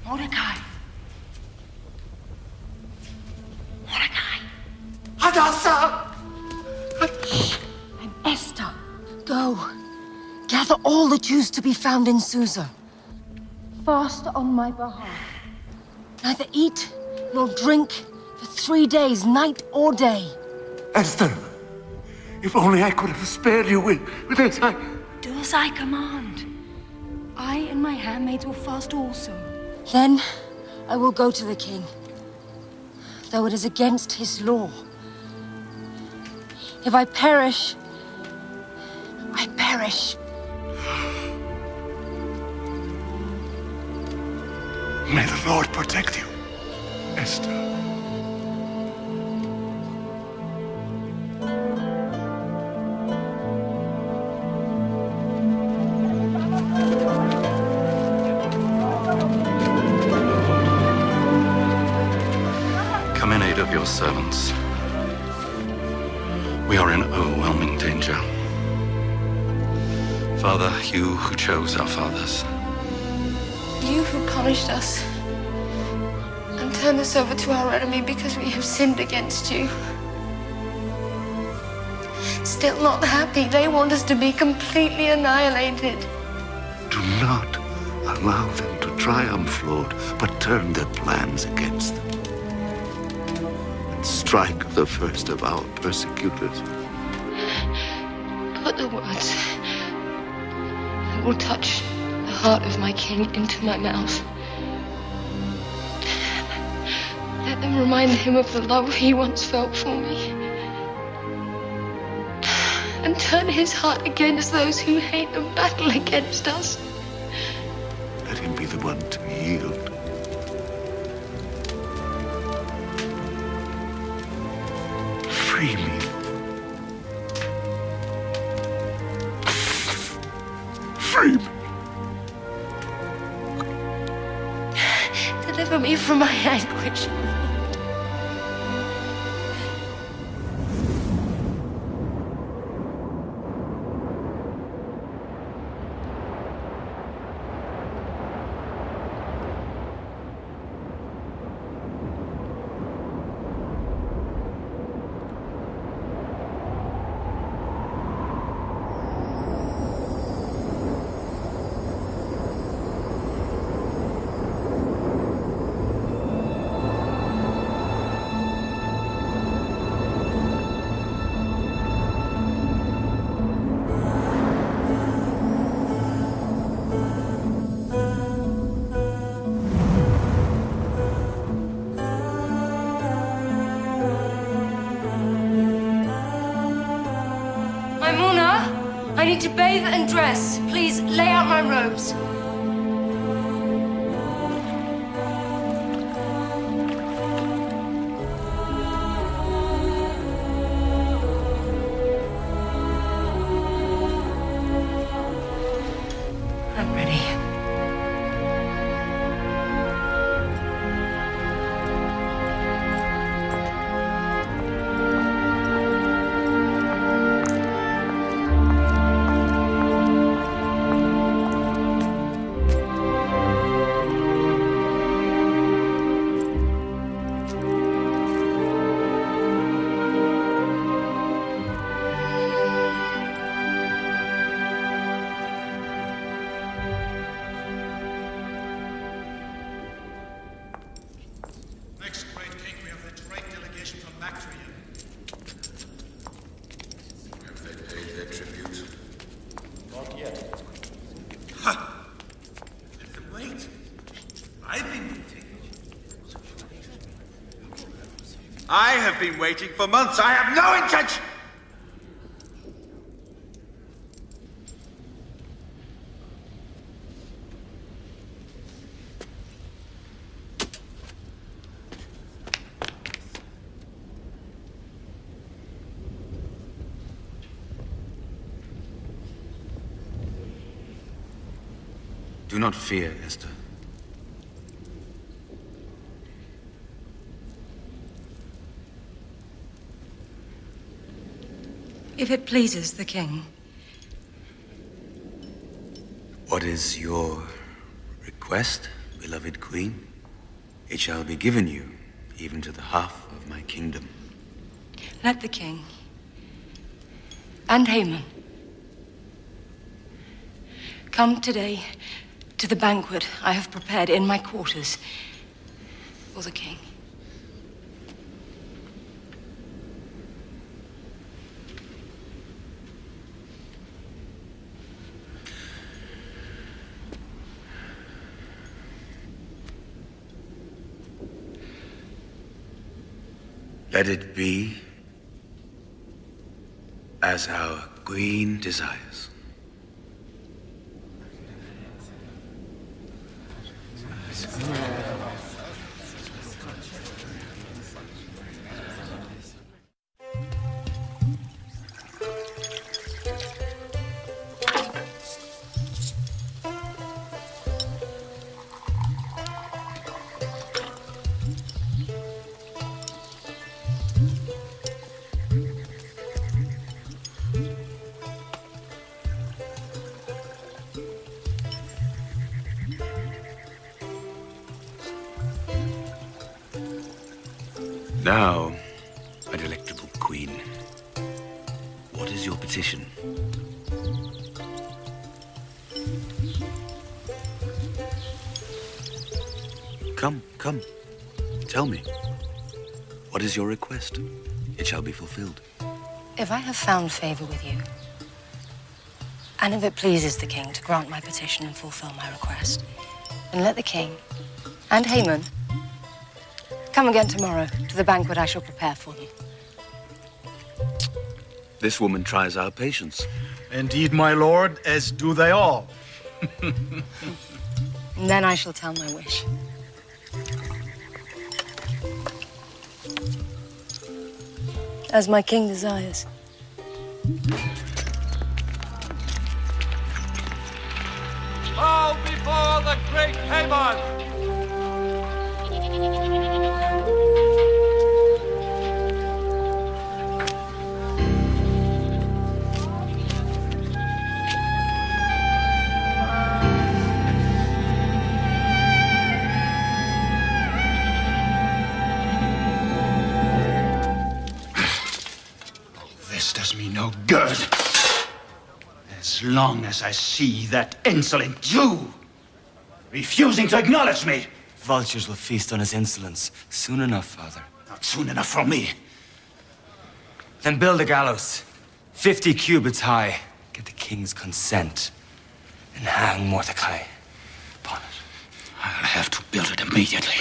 Mordecai.
Hadassah!
I'm Esther. Go. Gather all the Jews to be found in Susa. Fast on my behalf. Neither eat nor drink for 3 days, night or day.
Esther, if only I could have spared you with this.
Do as I command. I and my handmaids will fast also. Then I will go to the king, though it is against his law. If I perish, I perish.
May the Lord protect you, Esther.
Come in aid of your servants. We are in overwhelming danger. Father, you who chose our fathers,
You who punished us and turned us over to our enemy because we have sinned against you. Still not happy. They want us to be completely annihilated.
Do not allow them to triumph, Lord, but turn their plans against them. And strike the first of our persecutors.
Put the words that will touch the heart of my king into my mouth. Let them remind him of the love he once felt for me. And turn his heart against those who hate and battle against us.
Let him be the one to yield. Free me. Free me.
Deliver me from my anguish. I need to bathe and dress. Please lay out my robes. I'm ready.
I have been waiting for months. I have no intention.
Do not fear, Esther.
If it pleases the king.
What is your request, beloved queen? It shall be given you, even to the half of my kingdom.
Let the king and Haman come today to the banquet I have prepared in my quarters for the king.
Let it be as our queen desires. Now, my delectable queen, what is your petition? Come, come, tell me. What is your request? It shall be fulfilled.
If I have found favor with you, and if it pleases the king to grant my petition and fulfill my request, then let the king and Haman come again tomorrow to the banquet I shall prepare for them.
This woman tries our patience.
Indeed, my lord, as do they all.
And then I shall tell my wish. As my king desires.
Bow before the great Haman!
This does me no good. As long as I see that insolent Jew refusing to acknowledge me.
Vultures will feast on his insolence. Soon enough, Father.
Not soon enough for me.
Then build a gallows, 50 cubits high. Get the king's consent, and hang Mordecai upon it.
I'll have to build it immediately.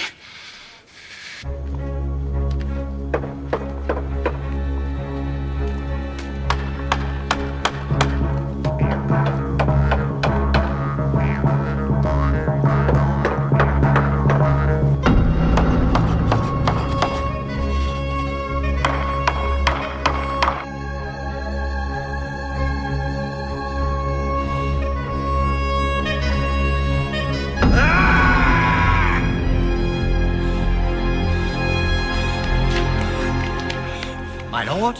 My lord?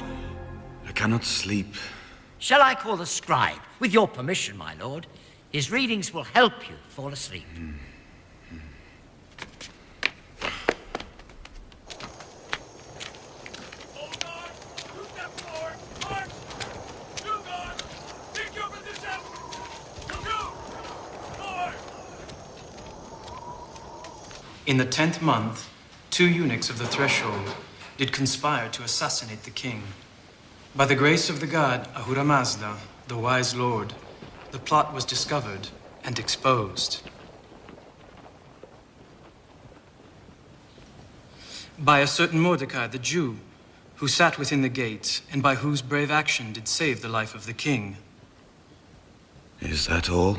I cannot sleep.
Shall I call the scribe? With your permission, my lord. His readings will help you fall asleep.
In the 10th month, 2 eunuchs of the threshold did conspire to assassinate the king. By the grace of the god Ahura Mazda, the wise lord, the plot was discovered and exposed. By a certain Mordecai, the Jew, who sat within the gate, and by whose brave action did save the life of the king.
Is that all?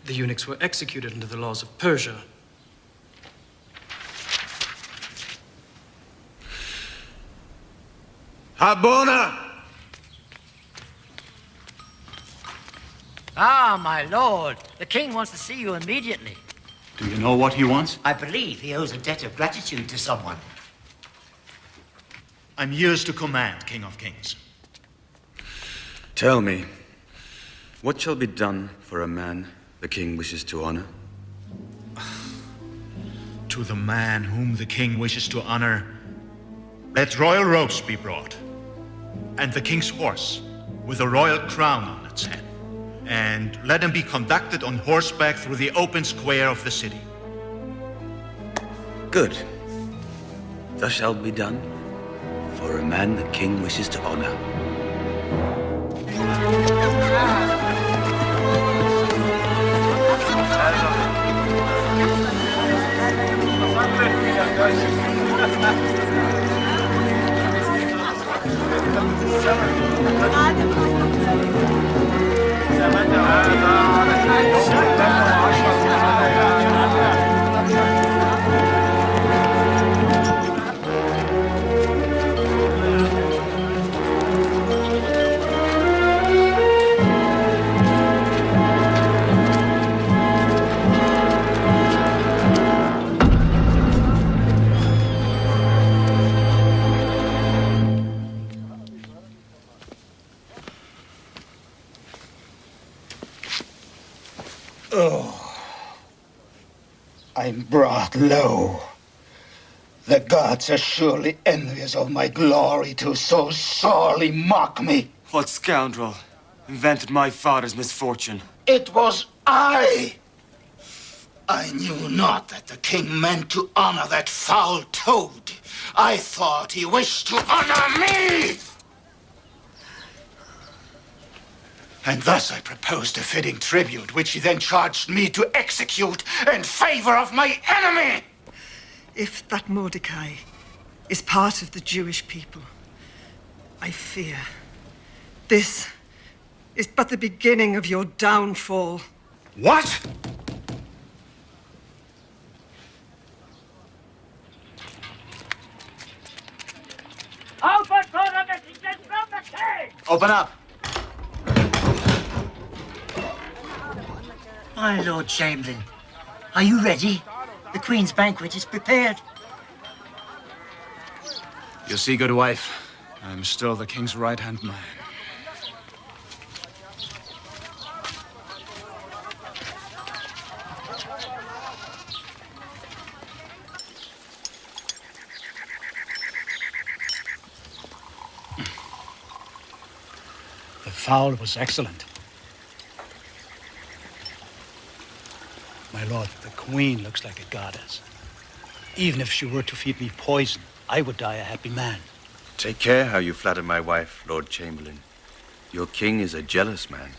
The eunuchs were executed under the laws of Persia.
Habona!
Ah, my lord. The king wants to see you immediately.
Do you know what he wants?
I believe he owes a debt of gratitude to someone.
I'm yours to command, King of Kings.
Tell me, what shall be done for a man the king wishes to honor?
To the man whom the king wishes to honor, let royal robes be brought, and the king's horse with a royal crown on its head, and let him be conducted on horseback through the open square of the city.
Good. Thus shall be done for a man the king wishes to honor.
Oh, I'm brought low. The gods are surely envious of my glory to so sorely mock me.
What scoundrel invented my father's misfortune?
It was I. I knew not that the king meant to honor that foul toad. I thought he wished to honor me. And thus I proposed a fitting tribute, which he then charged me to execute in favor of my enemy.
If that Mordecai is part of the Jewish people, I fear this is but the beginning of your downfall.
What?
Open for the messages from the king!
Open up!
My Lord Chamberlain, are you ready? The Queen's banquet is prepared.
You see, good wife, I'm still the king's right-hand man.
The fowl was excellent. My lord, the queen looks like a goddess. Even if she were to feed me poison, I would die a happy man.
Take care how you flatter my wife, Lord Chamberlain. Your king is a jealous man.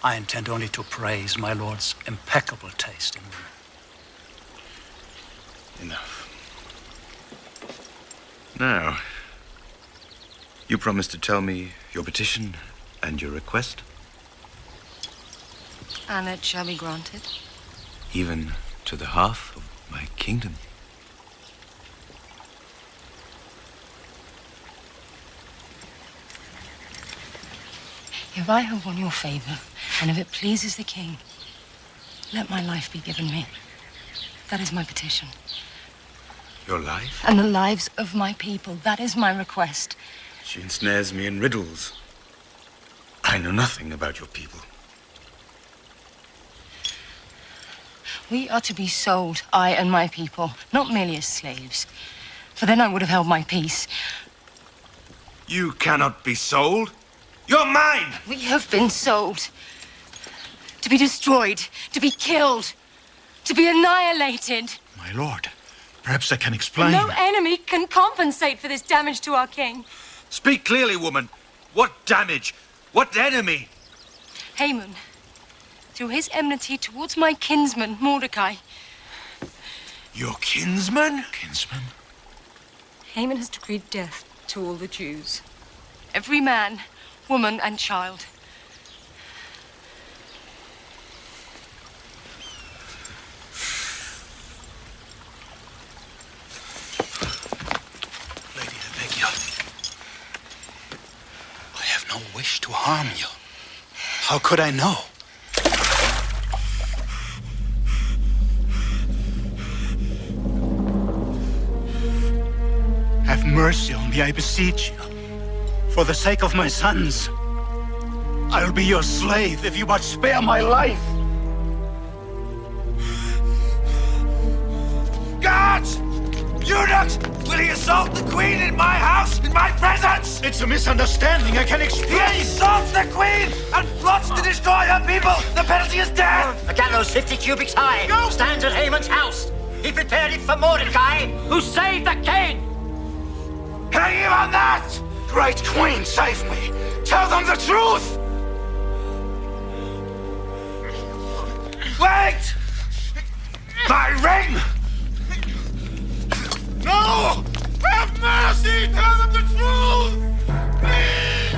I intend only to praise my lord's impeccable taste in women.
Enough. Now, you promise to tell me your petition and your request?
And it shall be granted.
Even to the half of my kingdom.
If I have won your favor, and if it pleases the king, let my life be given me. That is my petition.
Your life?
And the lives of my people. That is my request.
She ensnares me in riddles. I know nothing about your people.
We are to be sold, I and my people, not merely as slaves. For then I would have held my peace.
You cannot be sold. You're mine!
We have been sold. To be destroyed, to be killed, to be annihilated.
My lord, perhaps I can explain.
No enemy can compensate for this damage to our king.
Speak clearly, woman. What damage? What enemy?
Haman, through his enmity towards my kinsman, Mordecai.
Your kinsman?
Kinsman?
Haman has decreed death to all the Jews. Every man, woman, and child.
Lady, I beg you. I have no wish to harm you. How could I know? Have mercy on me, I beseech you. For the sake of my sons, I'll be your slave if you but spare my life.
Guards! Eunuchs! Will he assault the queen in my house, in my presence?
It's a misunderstanding, I can explain.
He assaults the queen and plots to destroy her people. The penalty is death.
A gallows 50 cubits high stands at Haman's house. He prepared it for Mordecai, who saved the king.
Hang him on that!
Great queen, save me. Tell them the truth.
Wait! My ring!
No! Have mercy! Tell them the truth! Please!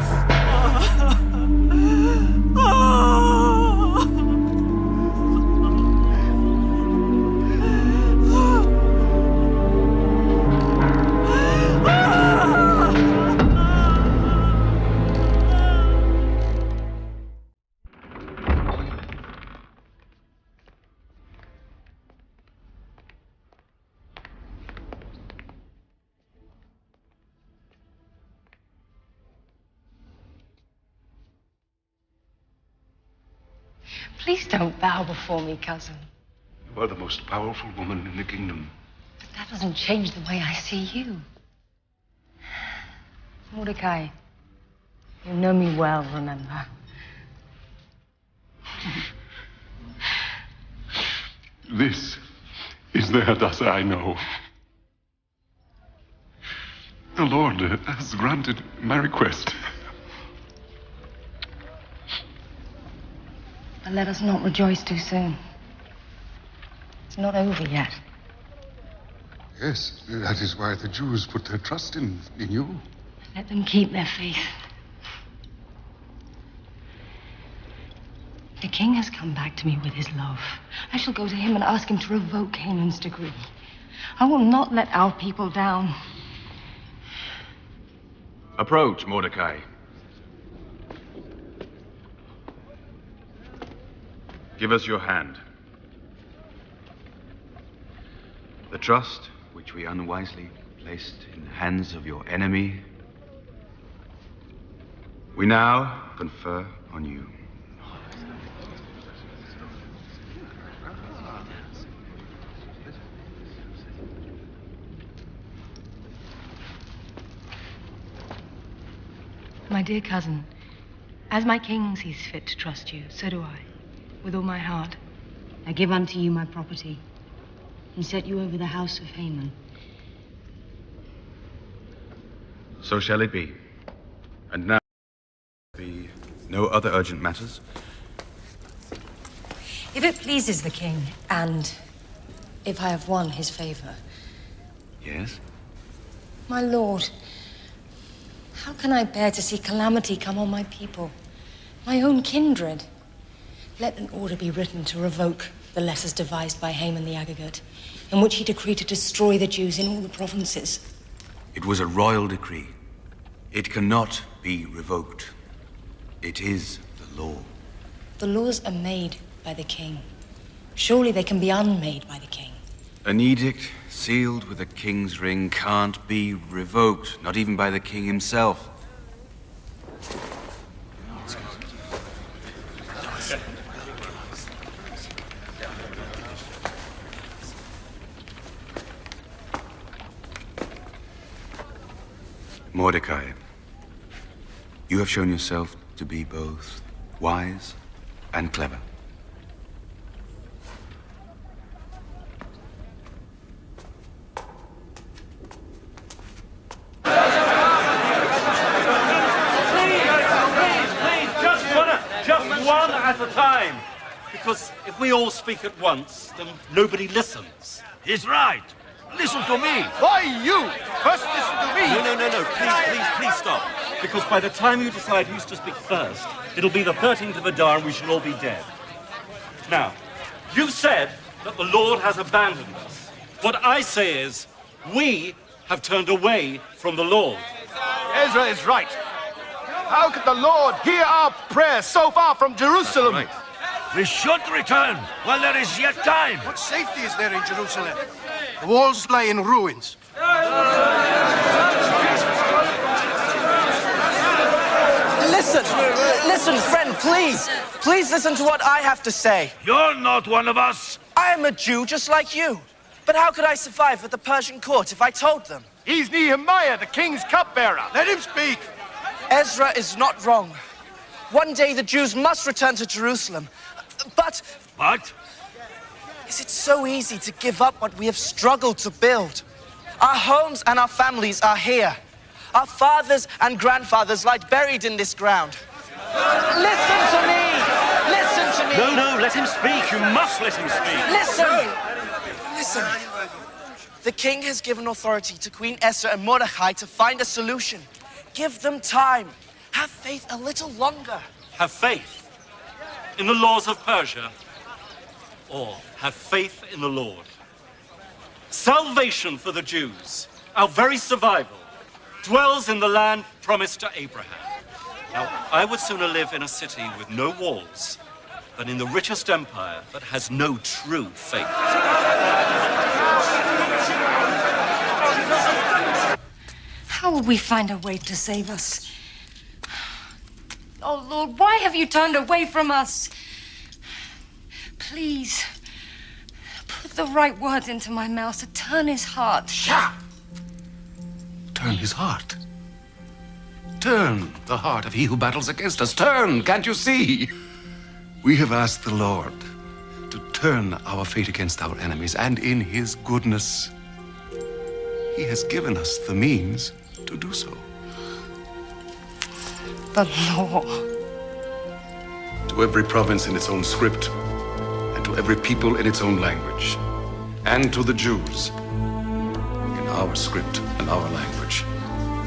Please don't bow before me, cousin.
You are the most powerful woman in the kingdom.
But that doesn't change the way I see you. Mordecai, you know me well, remember?
This is the Hadassah I know. The Lord has granted my request.
But let us not rejoice too soon. It's not over yet.
Yes, that is why the Jews put their trust in you.
Let them keep their faith. The king has come back to me with his love. I shall go to him and ask him to revoke Haman's decree. I will not let our people down.
Approach, Mordecai. Give us your hand. The trust which we unwisely placed in the hands of your enemy, we now confer on you.
My dear cousin, as my king sees fit to trust you, so do I, with all my heart. I give unto you my property and set you over the house of Haman.
So shall it be. And now, be no other urgent matters.
If it pleases the king, and if I have won his favor.
Yes?
My lord, how can I bear to see calamity come on my people, my own kindred? Let an order be written to revoke the letters devised by Haman the Agagite, in which he decreed to destroy the Jews in all the provinces.
It was a royal decree. It cannot be revoked. It is the law.
The laws are made by the king. Surely they can be unmade by the king.
An edict sealed with a king's ring can't be revoked, not even by the king himself. Mordecai, you have shown yourself to be both wise and clever.
Just one at a time. Because if we all speak at once, then nobody listens.
He's right. Listen to me.
Why you? First listen to me.
No. Please stop. Because by the time you decide who's to speak first, it'll be the 13th of Adar and we shall all be dead. Now, you've said that the Lord has abandoned us. What I say is, we have turned away from the Lord.
Ezra is right. How could the Lord hear our prayers so far from Jerusalem?
Right. We should return while there is yet time.
What safety is there in Jerusalem? The walls lie in ruins.
Listen, friend, please. Please listen to what I have to say.
You're not one of us.
I am a Jew just like you. But how could I survive at the Persian court if I told them?
He's Nehemiah, the king's cupbearer.
Let him speak.
Ezra is not wrong. One day the Jews must return to Jerusalem. But...
But?
Is it so easy to give up what we have struggled to build? Our homes and our families are here. Our fathers and grandfathers lie buried in this ground. Listen to me! Listen to me!
No, let him speak. You must let him speak.
Listen. The king has given authority to Queen Esther and Mordecai to find a solution. Give them time. Have faith a little longer.
Have faith in the laws of Persia, or have faith in the Lord. Salvation for the Jews, our very survival, dwells in the land promised to Abraham. Now, I would sooner live in a city with no walls than in the richest empire that has no true faith.
How will we find a way to save us? Oh, Lord, why have you turned away from us? Please, put the right words into my mouth to turn his heart.
Shah! Turn his heart. Turn the heart of he who battles against us. Turn, can't you see? We have asked the Lord to turn our fate against our enemies, and in his goodness, he has given us the means to do so.
The law.
To every province in its own script, and to every people in its own language, and to the Jews in our script and our language.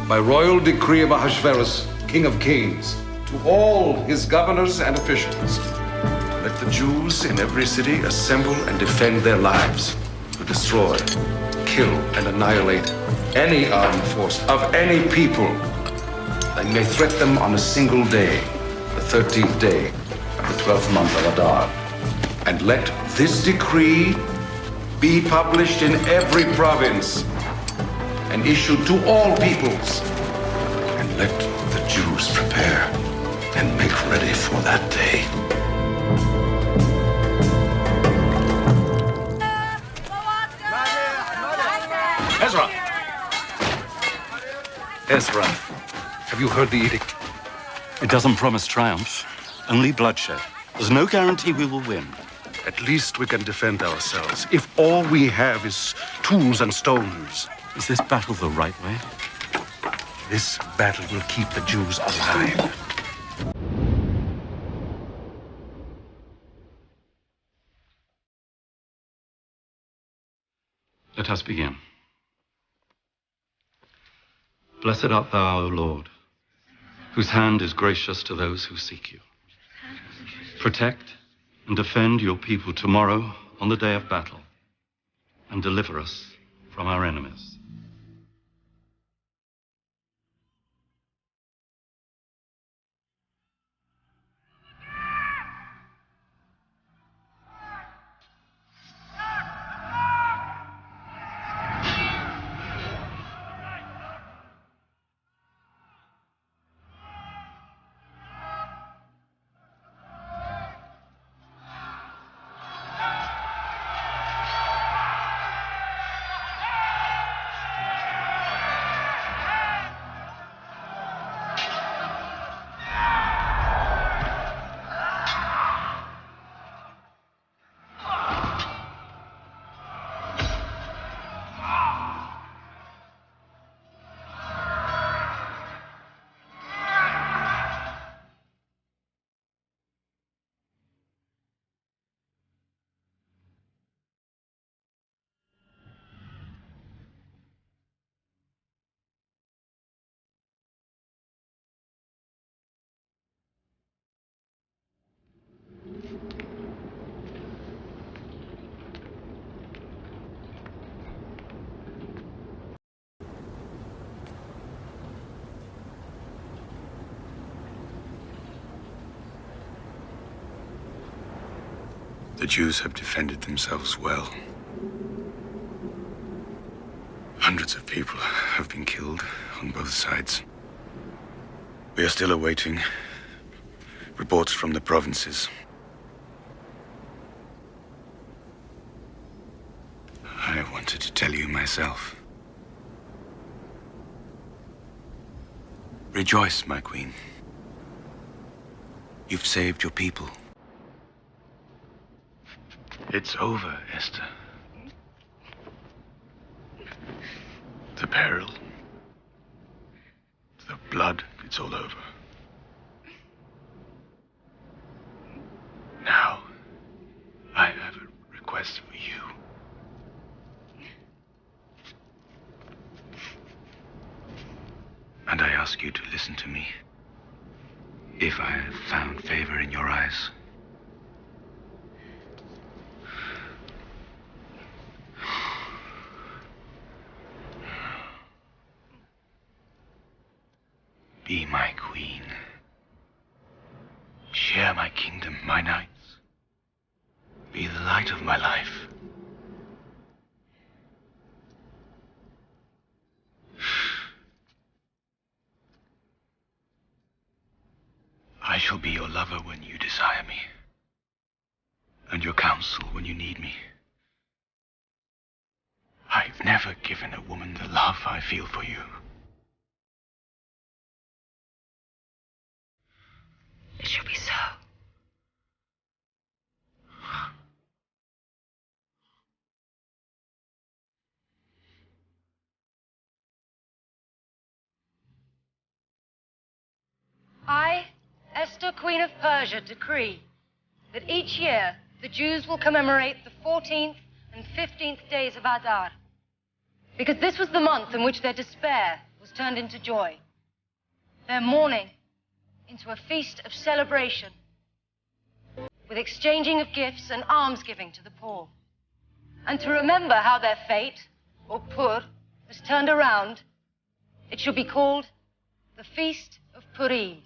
By royal decree of Ahasuerus, King of Kings, to all his governors and officials, let the Jews in every city assemble and defend their lives, to destroy, kill, and annihilate any armed force of any people that may threat them on a single day, the 13th day of the 12th month of Adar. And let this decree be published in every province and issued to all peoples. And let the Jews prepare and make ready for that day.
Ezra!
Ezra, have you heard the edict?
It doesn't promise triumph, only bloodshed. There's no guarantee we will win.
At least we can defend ourselves. If all we have is tools and stones.
Is this battle the right way?
This battle will keep the Jews alive.
Let us begin. Blessed art thou, O Lord, whose hand is gracious to those who seek you. Protect and defend your people tomorrow on the day of battle, and deliver us from our enemies.
The Jews have defended themselves well. Hundreds of people have been killed on both sides. We are still awaiting reports from the provinces. I wanted to tell you myself. Rejoice, my queen. You've saved your people. It's over, Esther. The peril, the blood, it's all over. Now, I have a request for you. And I ask you to listen to me. If I have found favor in your eyes, be my queen. Share my kingdom, my nights. Be the light of my life. I shall be your lover when you desire me, and your counsel when you need me. I've never given a woman the love I feel for you.
It shall be so.
I, Esther, Queen of Persia, decree that each year the Jews will commemorate the 14th and 15th days of Adar, because this was the month in which their despair was turned into joy, their mourning into a feast of celebration, with exchanging of gifts and almsgiving to the poor. And to remember how their fate, or Pur, was turned around, it shall be called the Feast of Purim.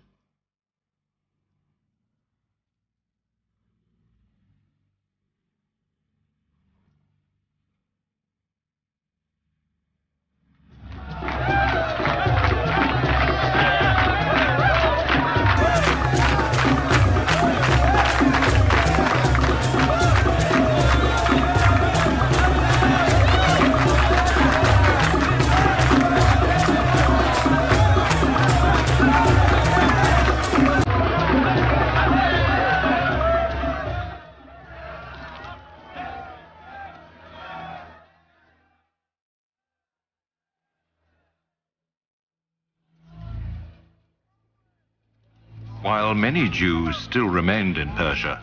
While many Jews still remained in Persia,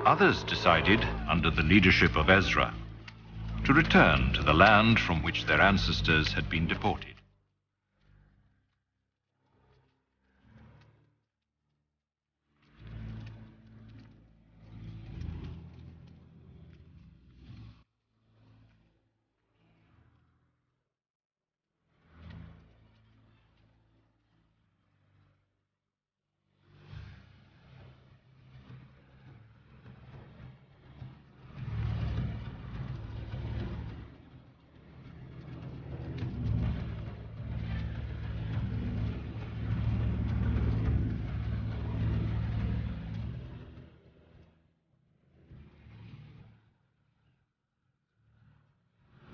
others decided, under the leadership of Ezra, to return to the land from which their ancestors had been deported.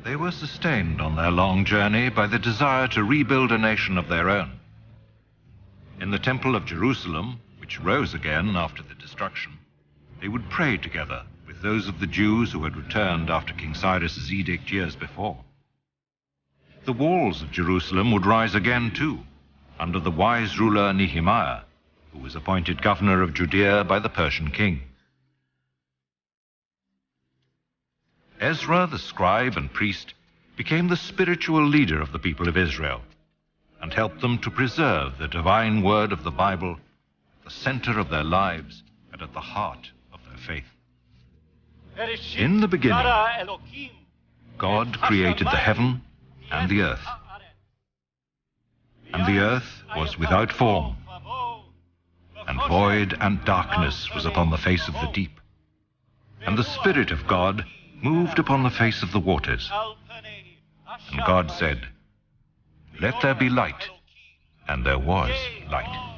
They were sustained on their long journey by the desire to rebuild a nation of their own. In the Temple of Jerusalem, which rose again after the destruction, they would pray together with those of the Jews who had returned after King Cyrus's edict years before. The walls of Jerusalem would rise again too, under the wise ruler Nehemiah, who was appointed governor of Judea by the Persian king. Ezra, the scribe and priest, became the spiritual leader of the people of Israel and helped them to preserve the divine word of the Bible at the center of their lives and at the heart of their faith. In the beginning, God created the heaven and the earth. And the earth was without form, and void and darkness was upon the face of the deep. And the Spirit of God moved upon the face of the waters. And God said, "Let there be light." And there was light.